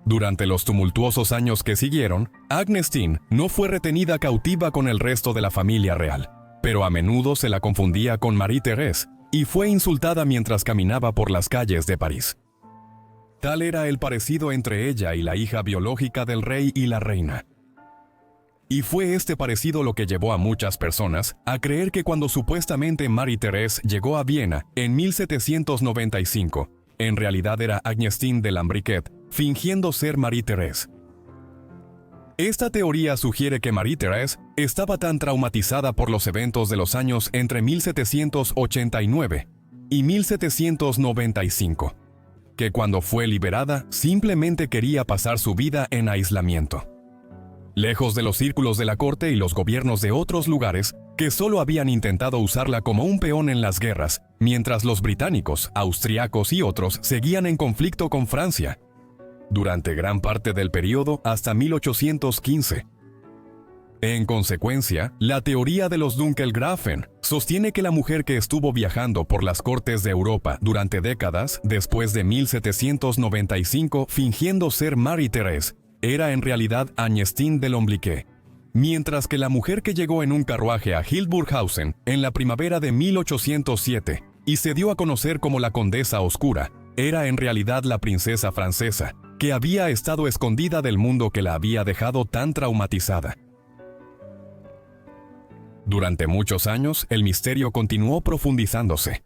Durante los tumultuosos años que siguieron, Agnestine no fue retenida cautiva con el resto de la familia real, pero a menudo se la confundía con Marie-Thérèse y fue insultada mientras caminaba por las calles de París. Tal era el parecido entre ella y la hija biológica del rey y la reina. Y fue este parecido lo que llevó a muchas personas a creer que cuando supuestamente Marie-Thérèse llegó a Viena en 1795, en realidad era Agnestine de Lambriquet, fingiendo ser Marie-Thérèse. Esta teoría sugiere que Marie-Thérèse estaba tan traumatizada por los eventos de los años entre 1789 y 1795, que cuando fue liberada simplemente quería pasar su vida en aislamiento, lejos de los círculos de la corte y los gobiernos de otros lugares que solo habían intentado usarla como un peón en las guerras, mientras los británicos, austriacos y otros seguían en conflicto con Francia, durante gran parte del periodo hasta 1815. En consecuencia, la teoría de los Dunkelgrafen sostiene que la mujer que estuvo viajando por las cortes de Europa durante décadas después de 1795 fingiendo ser Marie-Thérèse era en realidad Agnestine de Lombrique, mientras que la mujer que llegó en un carruaje a Hildburghausen en la primavera de 1807 y se dio a conocer como la Condesa Oscura era en realidad la princesa francesa, que había estado escondida del mundo que la había dejado tan traumatizada. Durante muchos años, el misterio continuó profundizándose.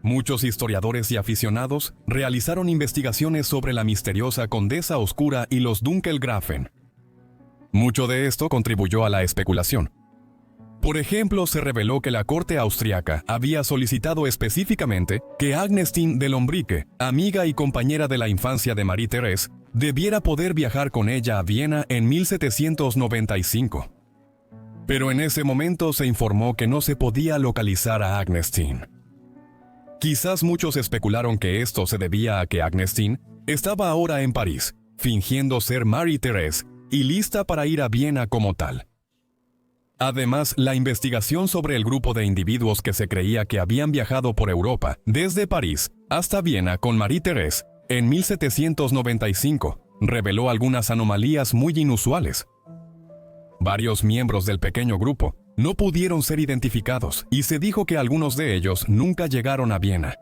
Muchos historiadores y aficionados realizaron investigaciones sobre la misteriosa Condesa Oscura y los Dunkelgrafen. Mucho de esto contribuyó a la especulación. Por ejemplo, se reveló que la corte austriaca había solicitado específicamente que Agnestine de Lombrique, amiga y compañera de la infancia de Marie-Thérèse, debiera poder viajar con ella a Viena en 1795. Pero en ese momento se informó que no se podía localizar a Agnestine. Quizás muchos especularon que esto se debía a que Agnestine estaba ahora en París, fingiendo ser Marie-Thérèse y lista para ir a Viena como tal. Además, la investigación sobre el grupo de individuos que se creía que habían viajado por Europa desde París hasta Viena con Marie-Thérèse en 1795 reveló algunas anomalías muy inusuales. Varios miembros del pequeño grupo no pudieron ser identificados y se dijo que algunos de ellos nunca llegaron a Viena.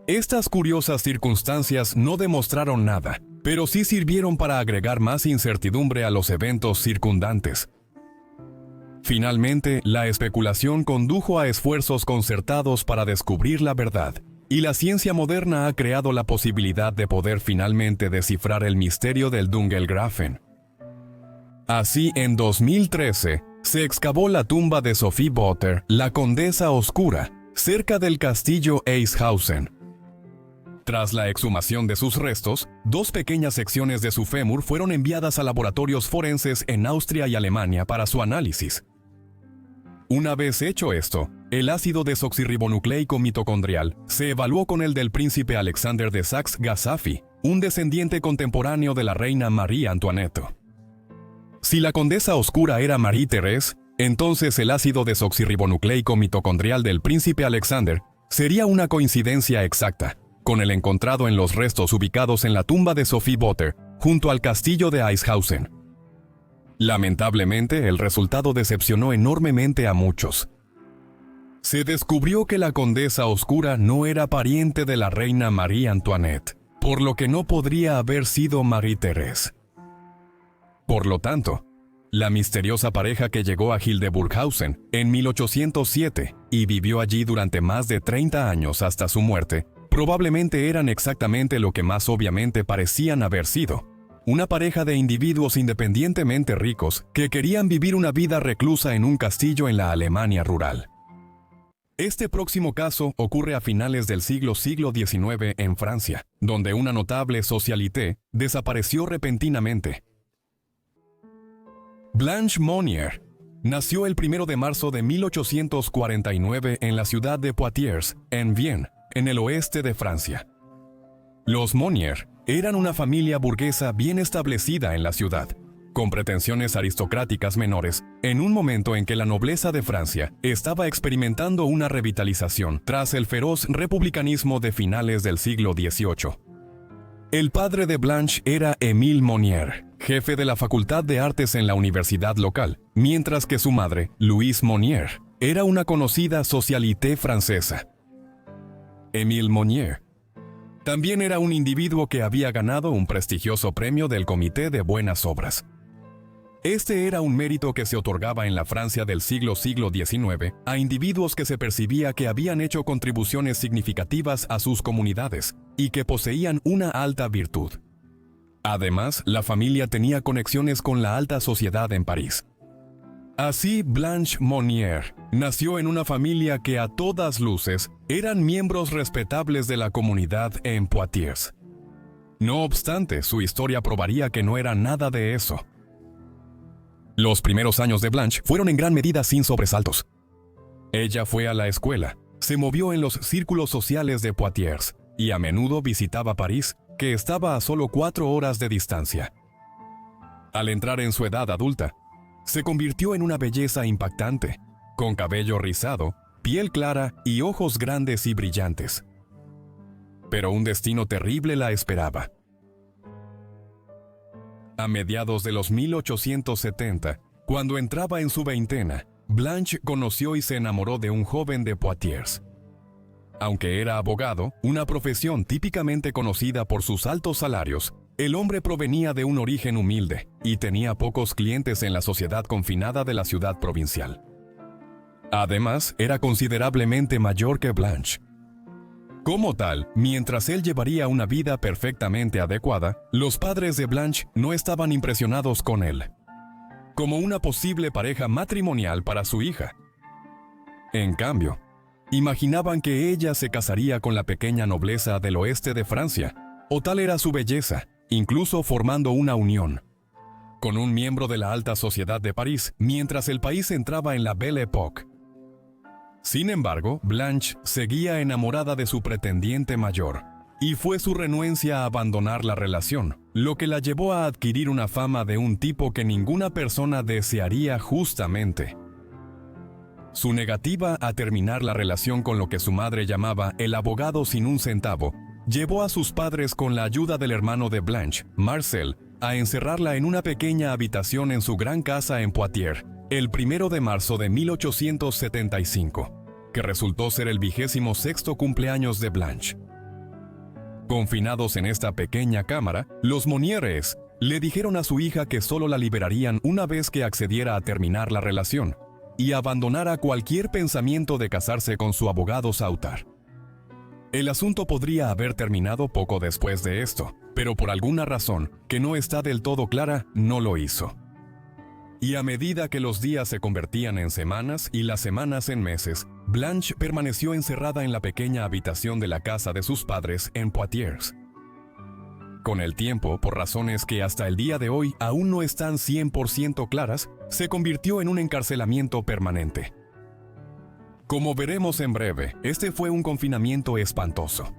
Estas curiosas circunstancias no demostraron nada, pero sí sirvieron para agregar más incertidumbre a los eventos circundantes. Finalmente, la especulación condujo a esfuerzos concertados para descubrir la verdad, y la ciencia moderna ha creado la posibilidad de poder finalmente descifrar el misterio del Dunkelgrafen. Así, en 2013, se excavó la tumba de Sophie Botter, la Condesa Oscura, cerca del castillo Eichhausen. Tras la exhumación de sus restos, 2 pequeñas secciones de su fémur fueron enviadas a laboratorios forenses en Austria y Alemania para su análisis. Una vez hecho esto, el ácido desoxirribonucleico mitocondrial se evaluó con el del príncipe Alexander de Saxe-Gazafy, un descendiente contemporáneo de la reina Marie Antoinette. Si la Condesa Oscura era Marie-Thérèse, entonces el ácido desoxirribonucleico mitocondrial del príncipe Alexander sería una coincidencia exacta con el encontrado en los restos ubicados en la tumba de Sophie Botter, junto al castillo de Eichhausen. Lamentablemente, el resultado decepcionó enormemente a muchos. Se descubrió que la Condesa Oscura no era pariente de la reina Marie Antoinette, por lo que no podría haber sido Marie-Thérèse. Por lo tanto, la misteriosa pareja que llegó a Hildburghausen en 1807 y vivió allí durante más de 30 años hasta su muerte, probablemente eran exactamente lo que más obviamente parecían haber sido: una pareja de individuos independientemente ricos que querían vivir una vida reclusa en un castillo en la Alemania rural. Este próximo caso ocurre a finales del siglo XIX en Francia, donde una notable socialité desapareció repentinamente. Blanche Monnier nació el 1 de marzo de 1849 en la ciudad de Poitiers, en Vienne, en el oeste de Francia. Los Monnier eran una familia burguesa bien establecida en la ciudad, con pretensiones aristocráticas menores, en un momento en que la nobleza de Francia estaba experimentando una revitalización tras el feroz republicanismo de finales del siglo XVIII. El padre de Blanche era Émile Monnier, jefe de la Facultad de Artes en la universidad local, mientras que su madre, Louise Monnier, era una conocida socialité francesa. Émile Monnier también era un individuo que había ganado un prestigioso premio del Comité de Buenas Obras. Este era un mérito que se otorgaba en la Francia del siglo XIX a individuos que se percibía que habían hecho contribuciones significativas a sus comunidades y que poseían una alta virtud. Además, la familia tenía conexiones con la alta sociedad en París. Así, Blanche Monnier nació en una familia que a todas luces eran miembros respetables de la comunidad en Poitiers. No obstante, su historia probaría que no era nada de eso. Los primeros años de Blanche fueron en gran medida sin sobresaltos. Ella fue a la escuela, se movió en los círculos sociales de Poitiers y a menudo visitaba París, que estaba a solo 4 horas de distancia. Al entrar en su edad adulta, se convirtió en una belleza impactante, con cabello rizado, piel clara y ojos grandes y brillantes. Pero un destino terrible la esperaba. A mediados de los 1870, cuando entraba en su veintena, Blanche conoció y se enamoró de un joven de Poitiers. Aunque era abogado, una profesión típicamente conocida por sus altos salarios, el hombre provenía de un origen humilde y tenía pocos clientes en la sociedad confinada de la ciudad provincial. Además, era considerablemente mayor que Blanche. Como tal, mientras él llevaría una vida perfectamente adecuada, los padres de Blanche no estaban impresionados con él, como una posible pareja matrimonial para su hija. En cambio, imaginaban que ella se casaría con la pequeña nobleza del oeste de Francia, o tal era su belleza, incluso formando una unión con un miembro de la alta sociedad de París, mientras el país entraba en la Belle Époque. Sin embargo, Blanche seguía enamorada de su pretendiente mayor, y fue su renuencia a abandonar la relación lo que la llevó a adquirir una fama de un tipo que ninguna persona desearía justamente. Su negativa a terminar la relación con lo que su madre llamaba el abogado sin un centavo, llevó a sus padres, con la ayuda del hermano de Blanche, Marcel, a encerrarla en una pequeña habitación en su gran casa en Poitiers, el 1 de marzo de 1875, que resultó ser el 26º cumpleaños de Blanche. Confinados en esta pequeña cámara, los Monieres le dijeron a su hija que solo la liberarían una vez que accediera a terminar la relación y abandonara cualquier pensamiento de casarse con su abogado Sautar. El asunto podría haber terminado poco después de esto, pero por alguna razón, que no está del todo clara, no lo hizo. Y a medida que los días se convertían en semanas y las semanas en meses, Blanche permaneció encerrada en la pequeña habitación de la casa de sus padres en Poitiers. Con el tiempo, por razones que hasta el día de hoy aún no están 100% claras, se convirtió en un encarcelamiento permanente. Como veremos en breve, este fue un confinamiento espantoso.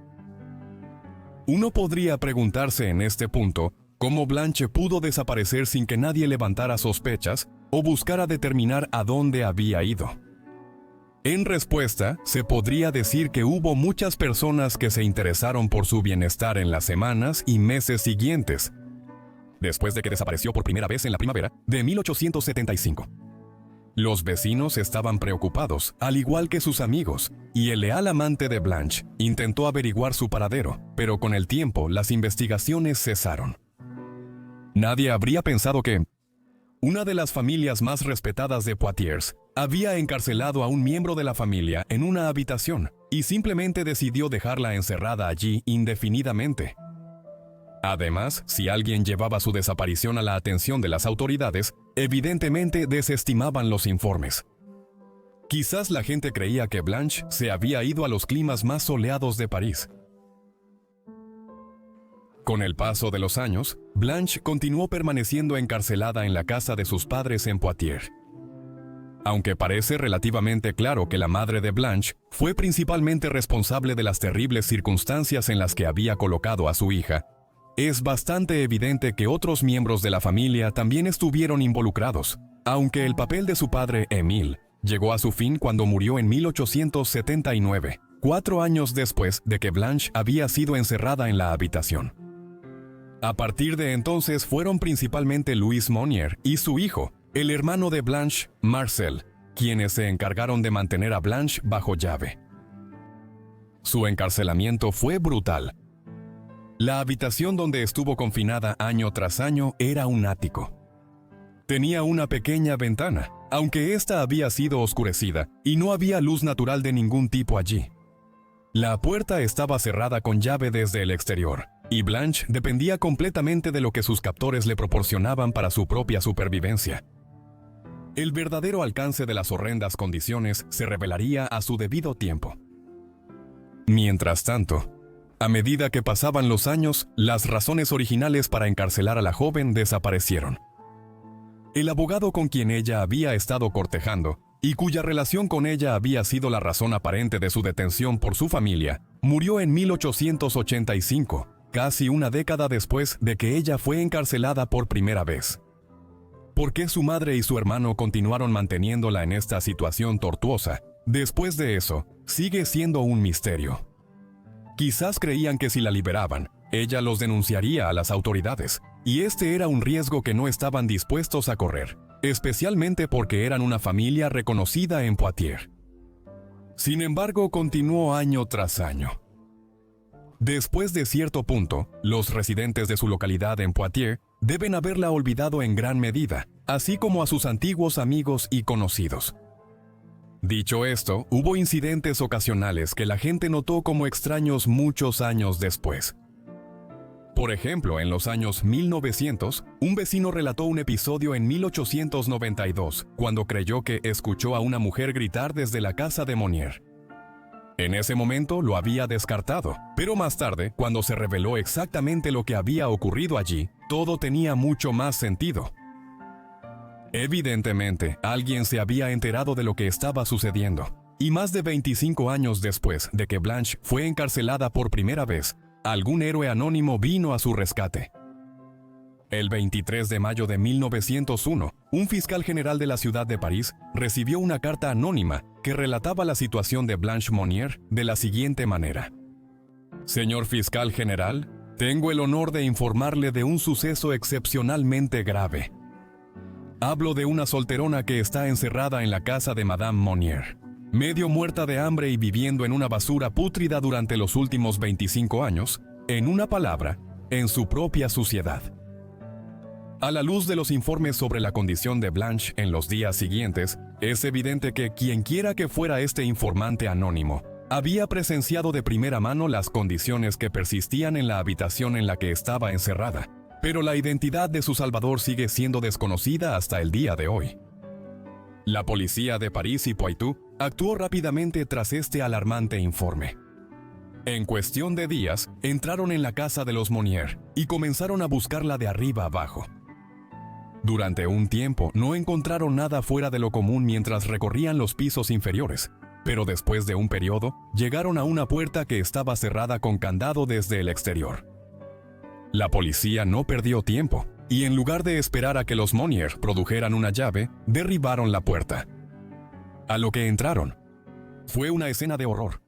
Uno podría preguntarse en este punto cómo Blanche pudo desaparecer sin que nadie levantara sospechas o buscara determinar a dónde había ido. En respuesta, se podría decir que hubo muchas personas que se interesaron por su bienestar en las semanas y meses siguientes, después de que desapareció por primera vez en la primavera de 1875. Los vecinos estaban preocupados, al igual que sus amigos, y el leal amante de Blanche intentó averiguar su paradero, pero con el tiempo las investigaciones cesaron. Nadie habría pensado que una de las familias más respetadas de Poitiers había encarcelado a un miembro de la familia en una habitación y simplemente decidió dejarla encerrada allí indefinidamente. Además, si alguien llevaba su desaparición a la atención de las autoridades, evidentemente desestimaban los informes. Quizás la gente creía que Blanche se había ido a los climas más soleados de París. Con el paso de los años, Blanche continuó permaneciendo encarcelada en la casa de sus padres en Poitiers. Aunque parece relativamente claro que la madre de Blanche fue principalmente responsable de las terribles circunstancias en las que había colocado a su hija, es bastante evidente que otros miembros de la familia también estuvieron involucrados, aunque el papel de su padre, Émile, llegó a su fin cuando murió en 1879, 4 años después de que Blanche había sido encerrada en la habitación. A partir de entonces fueron principalmente Louis Monier y su hijo, el hermano de Blanche, Marcel, quienes se encargaron de mantener a Blanche bajo llave. Su encarcelamiento fue brutal. La habitación donde estuvo confinada año tras año era un ático. Tenía una pequeña ventana, aunque ésta había sido oscurecida y no había luz natural de ningún tipo allí. La puerta estaba cerrada con llave desde el exterior, y Blanche dependía completamente de lo que sus captores le proporcionaban para su propia supervivencia. El verdadero alcance de las horrendas condiciones se revelaría a su debido tiempo. Mientras tanto, a medida que pasaban los años, las razones originales para encarcelar a la joven desaparecieron. El abogado con quien ella había estado cortejando, y cuya relación con ella había sido la razón aparente de su detención por su familia, murió en 1885, casi una década después de que ella fue encarcelada por primera vez. ¿Por qué su madre y su hermano continuaron manteniéndola en esta situación tortuosa? Después de eso, sigue siendo un misterio. Quizás creían que si la liberaban, ella los denunciaría a las autoridades, y este era un riesgo que no estaban dispuestos a correr, especialmente porque eran una familia reconocida en Poitiers. Sin embargo, continuó año tras año. Después de cierto punto, los residentes de su localidad en Poitiers deben haberla olvidado en gran medida, así como a sus antiguos amigos y conocidos. Dicho esto, hubo incidentes ocasionales que la gente notó como extraños muchos años después. Por ejemplo, en los años 1900, un vecino relató un episodio en 1892, cuando creyó que escuchó a una mujer gritar desde la casa de Monier. En ese momento lo había descartado, pero más tarde, cuando se reveló exactamente lo que había ocurrido allí, todo tenía mucho más sentido. Evidentemente, alguien se había enterado de lo que estaba sucediendo, y más de 25 años después de que Blanche fue encarcelada por primera vez, algún héroe anónimo vino a su rescate. El 23 de mayo de 1901, un fiscal general de la ciudad de París recibió una carta anónima que relataba la situación de Blanche Monier de la siguiente manera. Señor fiscal general, tengo el honor de informarle de un suceso excepcionalmente grave. Hablo de una solterona que está encerrada en la casa de Madame Monier, medio muerta de hambre y viviendo en una basura pútrida durante los últimos 25 años, En una palabra, en su propia suciedad. A la luz de los informes sobre la condición de Blanche en los días siguientes, es evidente que quienquiera que fuera este informante anónimo, había presenciado de primera mano las condiciones que persistían en la habitación en la que estaba encerrada, pero la identidad de su salvador sigue siendo desconocida hasta el día de hoy. La policía de París y Poitou actuó rápidamente tras este alarmante informe. En cuestión de días, entraron en la casa de los Monnier y comenzaron a buscarla de arriba abajo. Durante un tiempo no encontraron nada fuera de lo común mientras recorrían los pisos inferiores, pero después de un periodo, llegaron a una puerta que estaba cerrada con candado desde el exterior. La policía no perdió tiempo, y en lugar de esperar a que los Monnier produjeran una llave, derribaron la puerta. A lo que entraron, fue una escena de horror.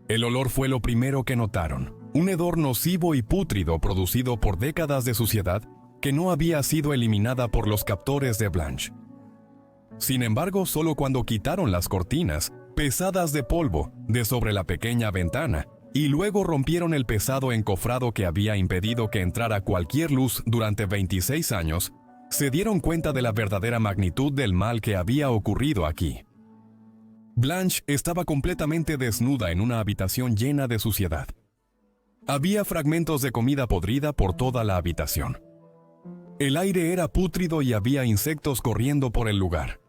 El olor fue lo primero que notaron, un hedor nocivo y pútrido producido por décadas de suciedad que no había sido eliminada por los captores de Blanche. Sin embargo, solo cuando quitaron las cortinas, pesadas de polvo, de sobre la pequeña ventana, y luego rompieron el pesado encofrado que había impedido que entrara cualquier luz durante 26 años, se dieron cuenta de la verdadera magnitud del mal que había ocurrido aquí. Blanche estaba completamente desnuda en una habitación llena de suciedad. Había fragmentos de comida podrida por toda la habitación. El aire era pútrido y había insectos corriendo por el lugar.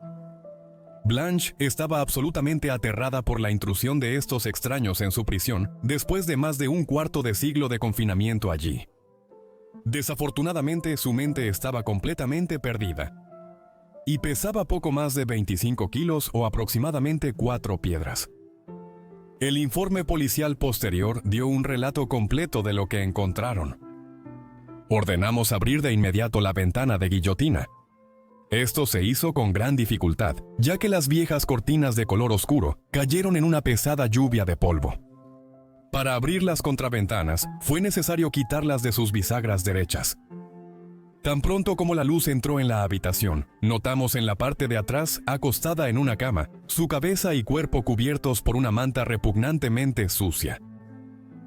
Blanche estaba absolutamente aterrada por la intrusión de estos extraños en su prisión después de más de un cuarto de siglo de confinamiento allí. Desafortunadamente, su mente estaba completamente perdida y pesaba poco más de 25 kilos o aproximadamente 4 piedras. El informe policial posterior dio un relato completo de lo que encontraron. Ordenamos abrir de inmediato la ventana de guillotina. Esto se hizo con gran dificultad, ya que las viejas cortinas de color oscuro cayeron en una pesada lluvia de polvo. Para abrir las contraventanas, fue necesario quitarlas de sus bisagras derechas. Tan pronto como la luz entró en la habitación, notamos en la parte de atrás, acostada en una cama, su cabeza y cuerpo cubiertos por una manta repugnantemente sucia.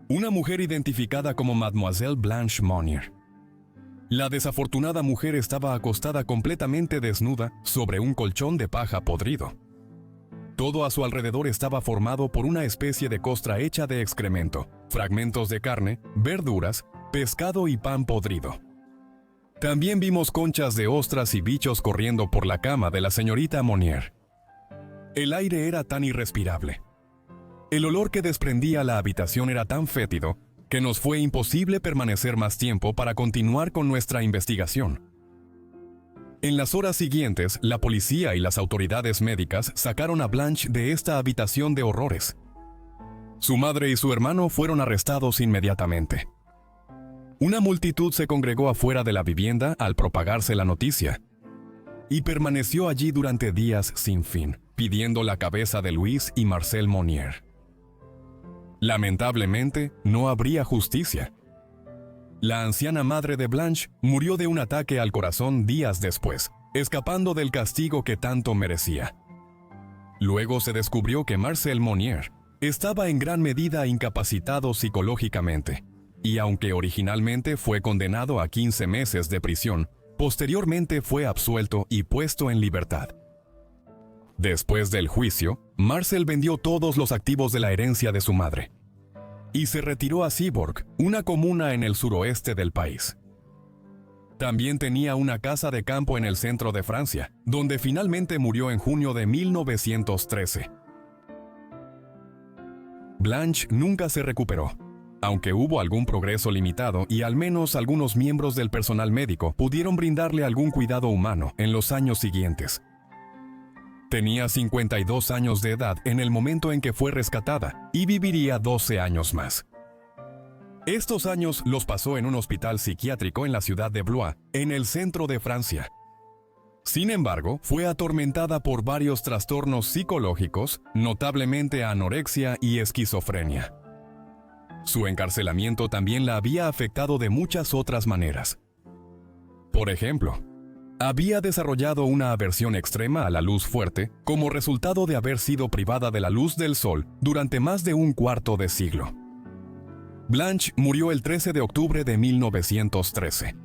Una mujer identificada como Mademoiselle Blanche Monnier. La desafortunada mujer estaba acostada completamente desnuda sobre un colchón de paja podrido. Todo a su alrededor estaba formado por una especie de costra hecha de excremento, fragmentos de carne, verduras, pescado y pan podrido. También vimos conchas de ostras y bichos corriendo por la cama de la señorita Monnier. El aire era tan irrespirable. El olor que desprendía la habitación era tan fétido que nos fue imposible permanecer más tiempo para continuar con nuestra investigación. En las horas siguientes, la policía y las autoridades médicas sacaron a Blanche de esta habitación de horrores. Su madre y su hermano fueron arrestados inmediatamente. Una multitud se congregó afuera de la vivienda al propagarse la noticia, y permaneció allí durante días sin fin, pidiendo la cabeza de Louise y Marcel Monnier. Lamentablemente, no habría justicia. La anciana madre de Blanche murió de un ataque al corazón días después, escapando del castigo que tanto merecía. Luego se descubrió que Marcel Monnier estaba en gran medida incapacitado psicológicamente, y aunque originalmente fue condenado a 15 meses de prisión, posteriormente fue absuelto y puesto en libertad. Después del juicio, Marcel vendió todos los activos de la herencia de su madre y se retiró a Cibourg, una comuna en el suroeste del país. También tenía una casa de campo en el centro de Francia, donde finalmente murió en junio de 1913. Blanche nunca se recuperó, aunque hubo algún progreso limitado y al menos algunos miembros del personal médico pudieron brindarle algún cuidado humano en los años siguientes. Tenía 52 años de edad en el momento en que fue rescatada y viviría 12 años más. Estos años los pasó en un hospital psiquiátrico en la ciudad de Blois, en el centro de Francia. Sin embargo, fue atormentada por varios trastornos psicológicos, notablemente anorexia y esquizofrenia. Su encarcelamiento también la había afectado de muchas otras maneras. Por ejemplo, había desarrollado una aversión extrema a la luz fuerte como resultado de haber sido privada de la luz del sol durante más de un cuarto de siglo. Blanche murió el 13 de octubre de 1913.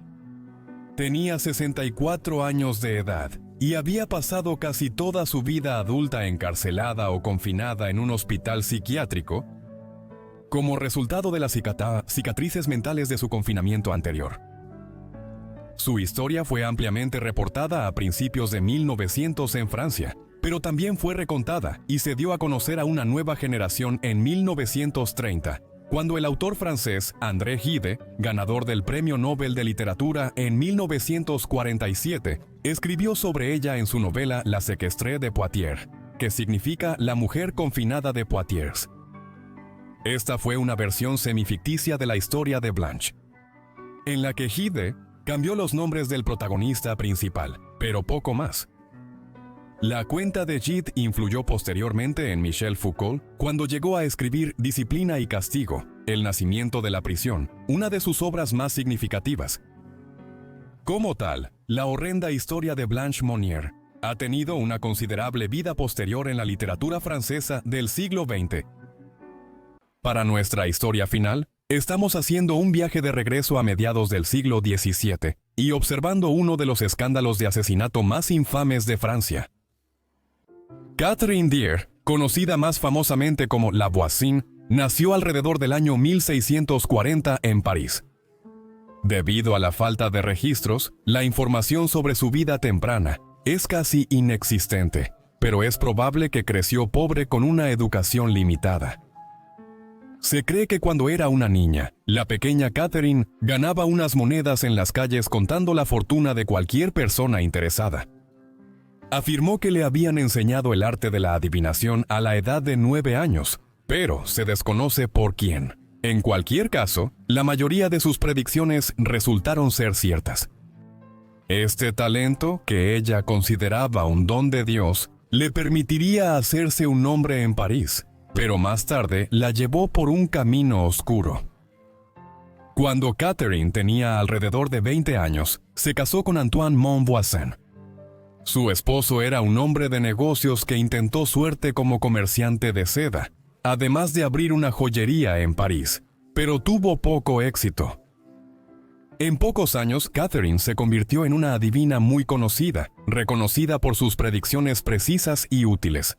Tenía 64 años de edad y había pasado casi toda su vida adulta encarcelada o confinada en un hospital psiquiátrico como resultado de las cicatrices mentales de su confinamiento anterior. Su historia fue ampliamente reportada a principios de 1900 en Francia, pero también fue recontada y se dio a conocer a una nueva generación en 1930, cuando el autor francés André Gide, ganador del Premio Nobel de Literatura en 1947, escribió sobre ella en su novela La Séquestrée de Poitiers, que significa La mujer confinada de Poitiers. Esta fue una versión semificticia de la historia de Blanche, en la que Gide cambió los nombres del protagonista principal, pero poco más. La cuenta de Gide influyó posteriormente en Michel Foucault cuando llegó a escribir Disciplina y Castigo, El nacimiento de la prisión, una de sus obras más significativas. Como tal, la horrenda historia de Blanche Monnier ha tenido una considerable vida posterior en la literatura francesa del siglo XX. Para nuestra historia final, estamos haciendo un viaje de regreso a mediados del siglo XVII y observando uno de los escándalos de asesinato más infames de Francia. Catherine Diehr, conocida más famosamente como La Voisin, nació alrededor del año 1640 en París. Debido a la falta de registros, la información sobre su vida temprana es casi inexistente, pero es probable que creció pobre con una educación limitada. Se cree que cuando era una niña, la pequeña Catherine ganaba unas monedas en las calles contando la fortuna de cualquier persona interesada. Afirmó que le habían enseñado el arte de la adivinación a la edad de 9 años, pero se desconoce por quién. En cualquier caso, la mayoría de sus predicciones resultaron ser ciertas. Este talento, que ella consideraba un don de Dios, le permitiría hacerse un nombre en París, pero más tarde la llevó por un camino oscuro. Cuando Catherine tenía alrededor de 20 años, se casó con Antoine Montvoisin. Su esposo era un hombre de negocios que intentó suerte como comerciante de seda, además de abrir una joyería en París, pero tuvo poco éxito. En pocos años, Catherine se convirtió en una adivina muy conocida, reconocida por sus predicciones precisas y útiles.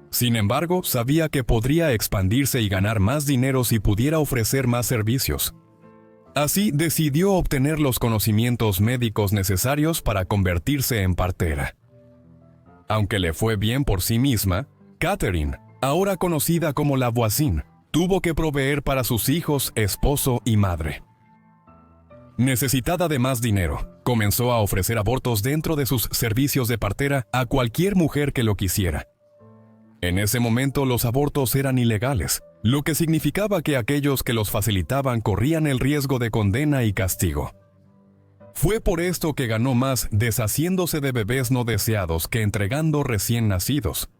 Sin embargo, sabía que podría expandirse y ganar más dinero si pudiera ofrecer más servicios. Así decidió obtener los conocimientos médicos necesarios para convertirse en partera. Aunque le fue bien por sí misma, Catherine, ahora conocida como La Voisin, tuvo que proveer para sus hijos, esposo y madre. Necesitada de más dinero, comenzó a ofrecer abortos dentro de sus servicios de partera a cualquier mujer que lo quisiera. En ese momento los abortos eran ilegales, lo que significaba que aquellos que los facilitaban corrían el riesgo de condena y castigo. Fue por esto que ganó más deshaciéndose de bebés no deseados que entregando recién nacidos.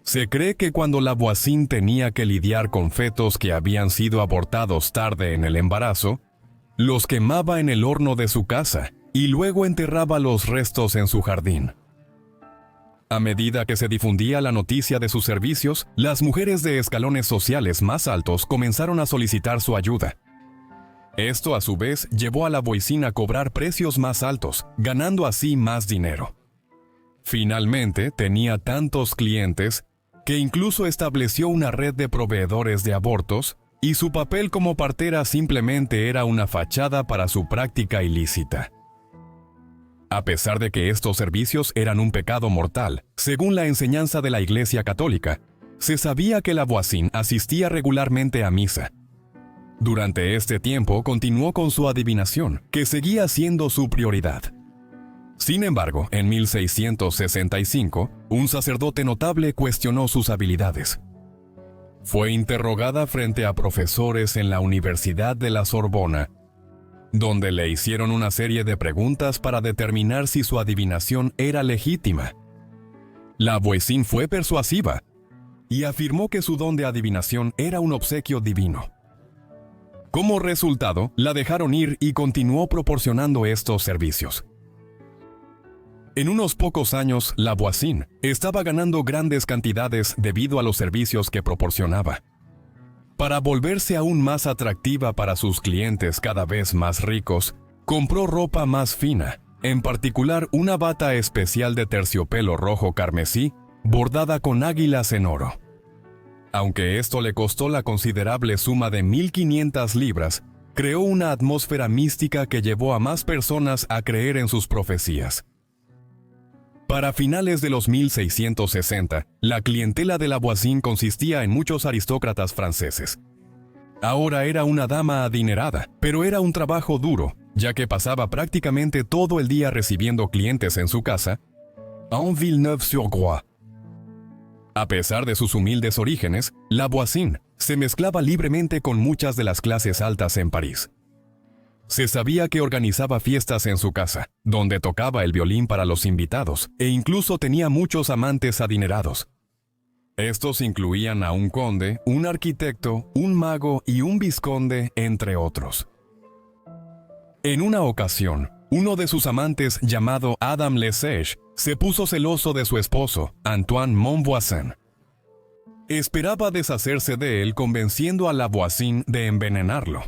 Se cree que cuando La Voisin tenía que lidiar con fetos que habían sido abortados tarde en el embarazo, los quemaba en el horno de su casa y luego enterraba los restos en su jardín. A medida que se difundía la noticia de sus servicios, las mujeres de escalones sociales más altos comenzaron a solicitar su ayuda. Esto, a su vez, llevó a La Voisin a cobrar precios más altos, ganando así más dinero. Finalmente, tenía tantos clientes que incluso estableció una red de proveedores de abortos, y su papel como partera simplemente era una fachada para su práctica ilícita. A pesar de que estos servicios eran un pecado mortal, según la enseñanza de la Iglesia Católica, se sabía que La Voisin asistía regularmente a misa. Durante este tiempo continuó con su adivinación, que seguía siendo su prioridad. Sin embargo, en 1665, un sacerdote notable cuestionó sus habilidades. Fue interrogada frente a profesores en la Universidad de la Sorbona, donde le hicieron una serie de preguntas para determinar si su adivinación era legítima. La Voisin fue persuasiva y afirmó que su don de adivinación era un obsequio divino. Como resultado, la dejaron ir y continuó proporcionando estos servicios. En unos pocos años, La Voisin estaba ganando grandes cantidades debido a los servicios que proporcionaba. Para volverse aún más atractiva para sus clientes cada vez más ricos, compró ropa más fina, en particular una bata especial de terciopelo rojo carmesí, bordada con águilas en oro. Aunque esto le costó la considerable suma de 1.500 libras, creó una atmósfera mística que llevó a más personas a creer en sus profecías. Para finales de los 1660, la clientela de Lavoisin consistía en muchos aristócratas franceses. Ahora era una dama adinerada, pero era un trabajo duro, ya que pasaba prácticamente todo el día recibiendo clientes en su casa, en Villeneuve-sur-Groix. A pesar de sus humildes orígenes, Lavoisin se mezclaba libremente con muchas de las clases altas en París. Se sabía que organizaba fiestas en su casa, donde tocaba el violín para los invitados, e incluso tenía muchos amantes adinerados. Estos incluían a un conde, un arquitecto, un mago y un vizconde, entre otros. En una ocasión, uno de sus amantes, llamado Adam Lesage, se puso celoso de su esposo, Antoine Montvoisin. Esperaba deshacerse de él convenciendo a Lavoisin de envenenarlo.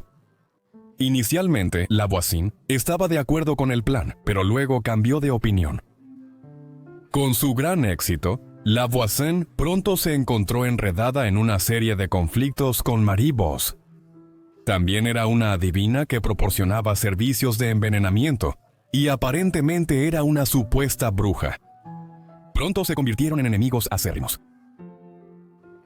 Inicialmente, Lavoisin estaba de acuerdo con el plan, pero luego cambió de opinión. Con su gran éxito, Lavoisin pronto se encontró enredada en una serie de conflictos con Marie Bosse. También era una adivina que proporcionaba servicios de envenenamiento, y aparentemente era una supuesta bruja. Pronto se convirtieron en enemigos acérrimos.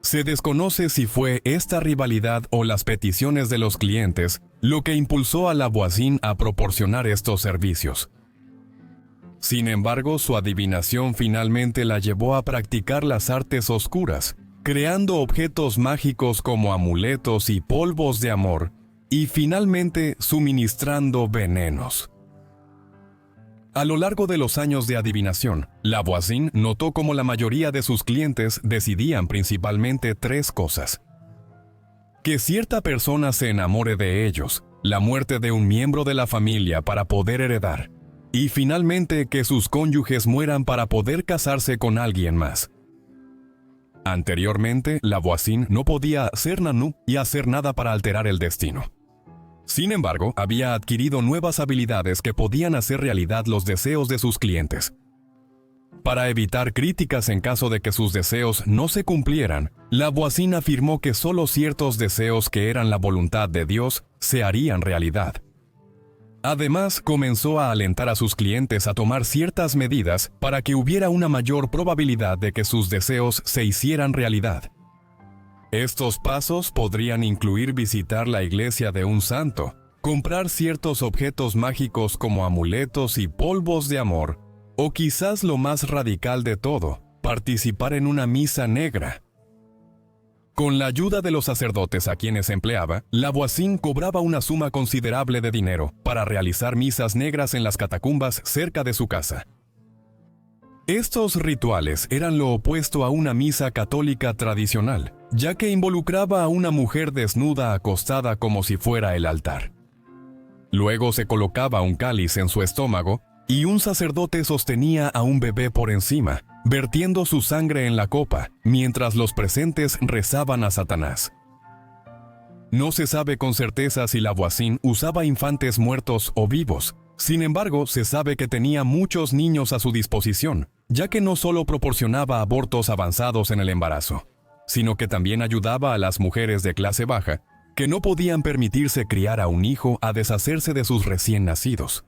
Se desconoce si fue esta rivalidad o las peticiones de los clientes lo que impulsó a Lavoisin a proporcionar estos servicios. Sin embargo, su adivinación finalmente la llevó a practicar las artes oscuras, creando objetos mágicos como amuletos y polvos de amor, y finalmente suministrando venenos. A lo largo de los años de adivinación, Lavoisin notó cómo la mayoría de sus clientes decidían principalmente tres cosas: que cierta persona se enamore de ellos, la muerte de un miembro de la familia para poder heredar, y finalmente que sus cónyuges mueran para poder casarse con alguien más. Anteriormente, Lavoisin no podía ser nanú y hacer nada para alterar el destino. Sin embargo, había adquirido nuevas habilidades que podían hacer realidad los deseos de sus clientes. Para evitar críticas en caso de que sus deseos no se cumplieran, Lavoisin afirmó que solo ciertos deseos que eran la voluntad de Dios se harían realidad. Además, comenzó a alentar a sus clientes a tomar ciertas medidas para que hubiera una mayor probabilidad de que sus deseos se hicieran realidad. Estos pasos podrían incluir visitar la iglesia de un santo, comprar ciertos objetos mágicos como amuletos y polvos de amor, o quizás lo más radical de todo, participar en una misa negra. Con la ayuda de los sacerdotes a quienes empleaba, Lavoisin cobraba una suma considerable de dinero para realizar misas negras en las catacumbas cerca de su casa. Estos rituales eran lo opuesto a una misa católica tradicional, ya que involucraba a una mujer desnuda acostada como si fuera el altar. Luego se colocaba un cáliz en su estómago y un sacerdote sostenía a un bebé por encima, vertiendo su sangre en la copa, mientras los presentes rezaban a Satanás. No se sabe con certeza si Lavoisin usaba infantes muertos o vivos. Sin embargo, se sabe que tenía muchos niños a su disposición, ya que no solo proporcionaba abortos avanzados en el embarazo, sino que también ayudaba a las mujeres de clase baja, que no podían permitirse criar a un hijo, a deshacerse de sus recién nacidos.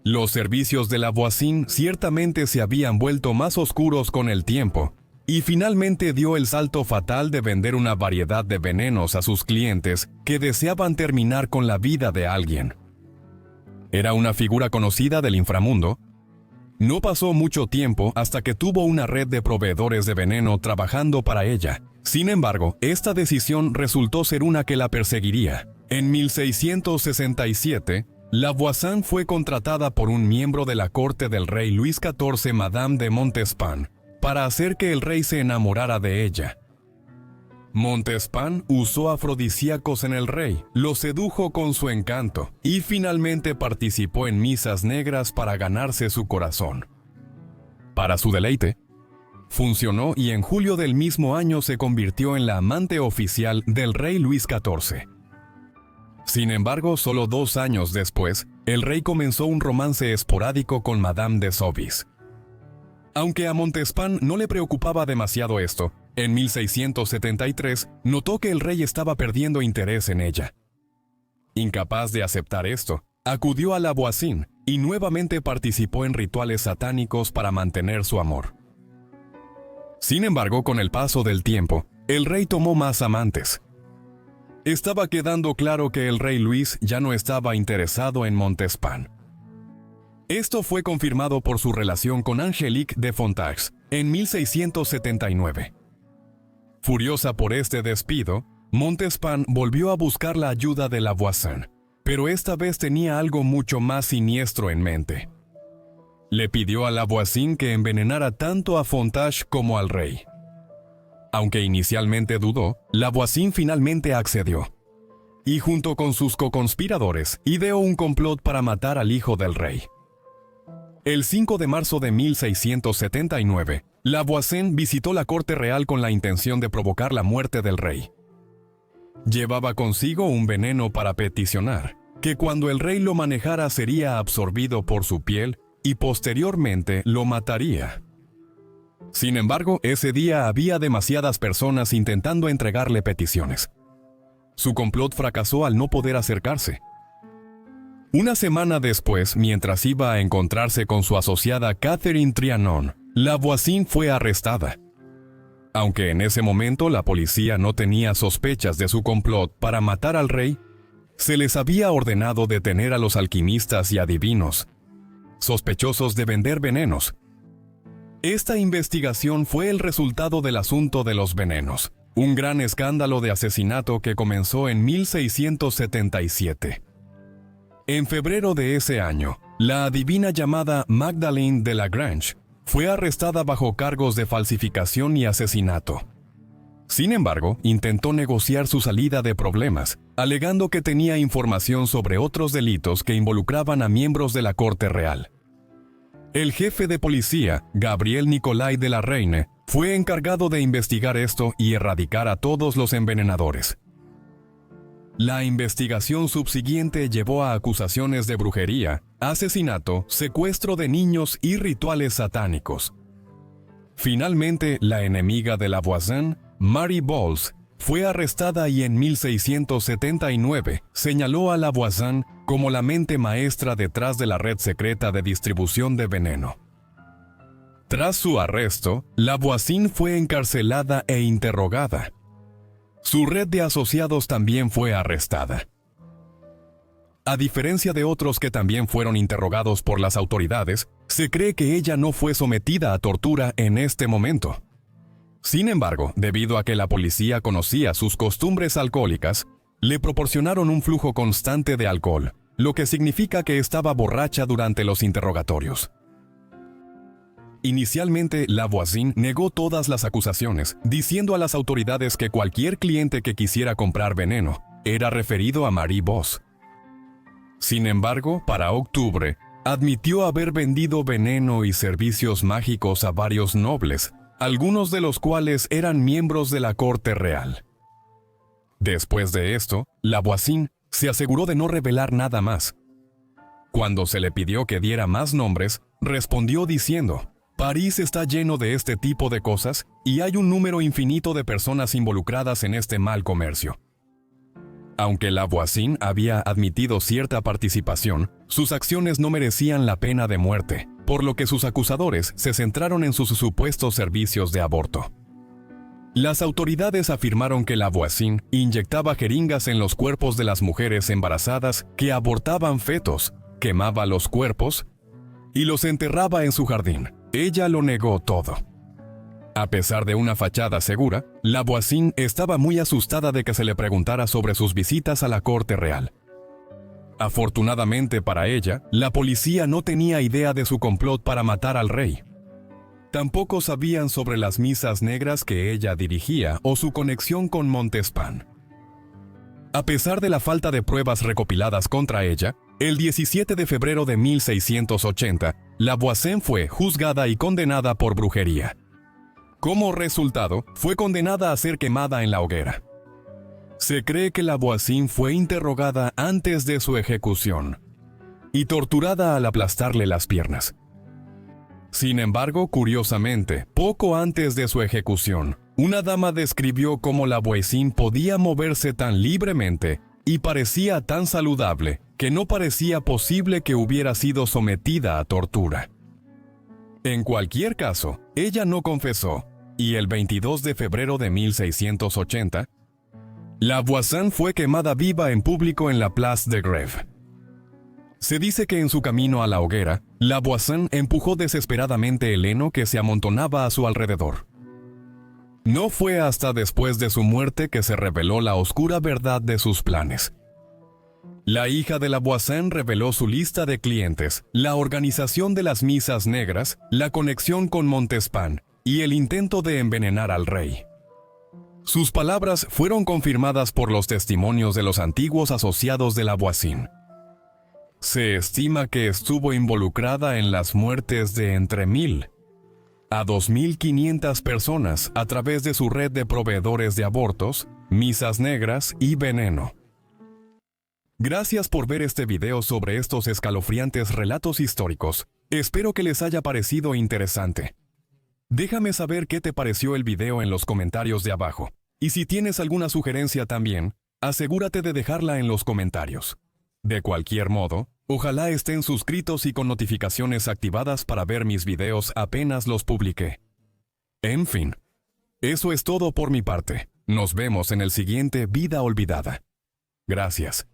Los servicios de Lavoisin ciertamente se habían vuelto más oscuros con el tiempo, y finalmente dio el salto fatal de vender una variedad de venenos a sus clientes que deseaban terminar con la vida de alguien. Era una figura conocida del inframundo. No pasó mucho tiempo hasta que tuvo una red de proveedores de veneno trabajando para ella. Sin embargo, esta decisión resultó ser una que la perseguiría. En 1667, Lavoisin fue contratada por un miembro de la corte del rey Luis XIV, Madame de Montespan, para hacer que el rey se enamorara de ella. Montespan usó afrodisíacos en el rey, lo sedujo con su encanto y finalmente participó en misas negras para ganarse su corazón. Para su deleite, funcionó y en julio del mismo año se convirtió en la amante oficial del rey Luis XIV. Sin embargo, solo 2 años después, el rey comenzó un romance esporádico con Madame de Soubise. Aunque a Montespan no le preocupaba demasiado esto, en 1673 notó que el rey estaba perdiendo interés en ella. Incapaz de aceptar esto, acudió a La Voisin y nuevamente participó en rituales satánicos para mantener su amor. Sin embargo, con el paso del tiempo, el rey tomó más amantes. Estaba quedando claro que el rey Luis ya no estaba interesado en Montespan. Esto fue confirmado por su relación con Angélique de Fontax en 1679. Furiosa por este despido, Montespan volvió a buscar la ayuda de La Voisin, pero esta vez tenía algo mucho más siniestro en mente. Le pidió a La Voisin que envenenara tanto a Fontax como al rey. Aunque inicialmente dudó, La Voisin finalmente accedió, y junto con sus coconspiradores ideó un complot para matar al hijo del rey. El 5 de marzo de 1679, La Voisin visitó la corte real con la intención de provocar la muerte del rey. Llevaba consigo un veneno para peticionar, que cuando el rey lo manejara sería absorbido por su piel y posteriormente lo mataría. Sin embargo, ese día había demasiadas personas intentando entregarle peticiones. Su complot fracasó al no poder acercarse. Una semana después, mientras iba a encontrarse con su asociada Catherine Trianon, La Voisin fue arrestada. Aunque en ese momento la policía no tenía sospechas de su complot para matar al rey, se les había ordenado detener a los alquimistas y adivinos, sospechosos de vender venenos. Esta investigación fue el resultado del asunto de los venenos, un gran escándalo de asesinato que comenzó en 1677. En febrero de ese año, la adivina llamada Magdalene de Lagrange fue arrestada bajo cargos de falsificación y asesinato. Sin embargo, intentó negociar su salida de problemas, alegando que tenía información sobre otros delitos que involucraban a miembros de la corte real. El jefe de policía, Gabriel Nicolai de la Reine, fue encargado de investigar esto y erradicar a todos los envenenadores. La investigación subsiguiente llevó a acusaciones de brujería, asesinato, secuestro de niños y rituales satánicos. Finalmente, la enemiga de La Voisin, Marie Bowles, fue arrestada y en 1679 señaló a La Voisin como la mente maestra detrás de la red secreta de distribución de veneno. Tras su arresto, La Voisin fue encarcelada e interrogada. Su red de asociados también fue arrestada. A diferencia de otros que también fueron interrogados por las autoridades, se cree que ella no fue sometida a tortura en este momento. Sin embargo, debido a que la policía conocía sus costumbres alcohólicas, le proporcionaron un flujo constante de alcohol, lo que significa que estaba borracha durante los interrogatorios. Inicialmente, La Voisin negó todas las acusaciones, diciendo a las autoridades que cualquier cliente que quisiera comprar veneno era referido a Marie Bowles. Sin embargo, para octubre, admitió haber vendido veneno y servicios mágicos a varios nobles, algunos de los cuales eran miembros de la corte real. Después de esto, La Voisin se aseguró de no revelar nada más. Cuando se le pidió que diera más nombres, respondió diciendo: París está lleno de este tipo de cosas y hay un número infinito de personas involucradas en este mal comercio. Aunque La Voisin había admitido cierta participación, sus acciones no merecían la pena de muerte, por lo que sus acusadores se centraron en sus supuestos servicios de aborto. Las autoridades afirmaron que La Voisin inyectaba jeringas en los cuerpos de las mujeres embarazadas que abortaban fetos, quemaba los cuerpos y los enterraba en su jardín. Ella lo negó todo. A pesar de una fachada segura, La Voisin estaba muy asustada de que se le preguntara sobre sus visitas a la corte real. Afortunadamente para ella, la policía no tenía idea de su complot para matar al rey. Tampoco sabían sobre las misas negras que ella dirigía o su conexión con Montespan. A pesar de la falta de pruebas recopiladas contra ella, el 17 de febrero de 1680, La Voisin fue juzgada y condenada por brujería. Como resultado, fue condenada a ser quemada en la hoguera. Se cree que la Voisin fue interrogada antes de su ejecución y torturada al aplastarle las piernas. Sin embargo, curiosamente, poco antes de su ejecución, una dama describió cómo la Voisin podía moverse tan libremente y parecía tan saludable que no parecía posible que hubiera sido sometida a tortura. En cualquier caso, ella no confesó, y el 22 de febrero de 1680, la Voisin fue quemada viva en público en la Place de Grève. Se dice que en su camino a la hoguera, la Voisin empujó desesperadamente el heno que se amontonaba a su alrededor. No fue hasta después de su muerte que se reveló la oscura verdad de sus planes. La hija de la Voisin reveló su lista de clientes, la organización de las misas negras, la conexión con Montespan y el intento de envenenar al rey. Sus palabras fueron confirmadas por los testimonios de los antiguos asociados de la Voisin. Se estima que estuvo involucrada en las muertes de entre 1,000 a 2,500 personas a través de su red de proveedores de abortos, misas negras y veneno. Gracias por ver este video sobre estos escalofriantes relatos históricos. Espero que les haya parecido interesante. Déjame saber qué te pareció el video en los comentarios de abajo. Y si tienes alguna sugerencia también, asegúrate de dejarla en los comentarios. De cualquier modo, ojalá estén suscritos y con notificaciones activadas para ver mis videos apenas los publique. En fin, eso es todo por mi parte. Nos vemos en el siguiente Vida Olvidada. Gracias.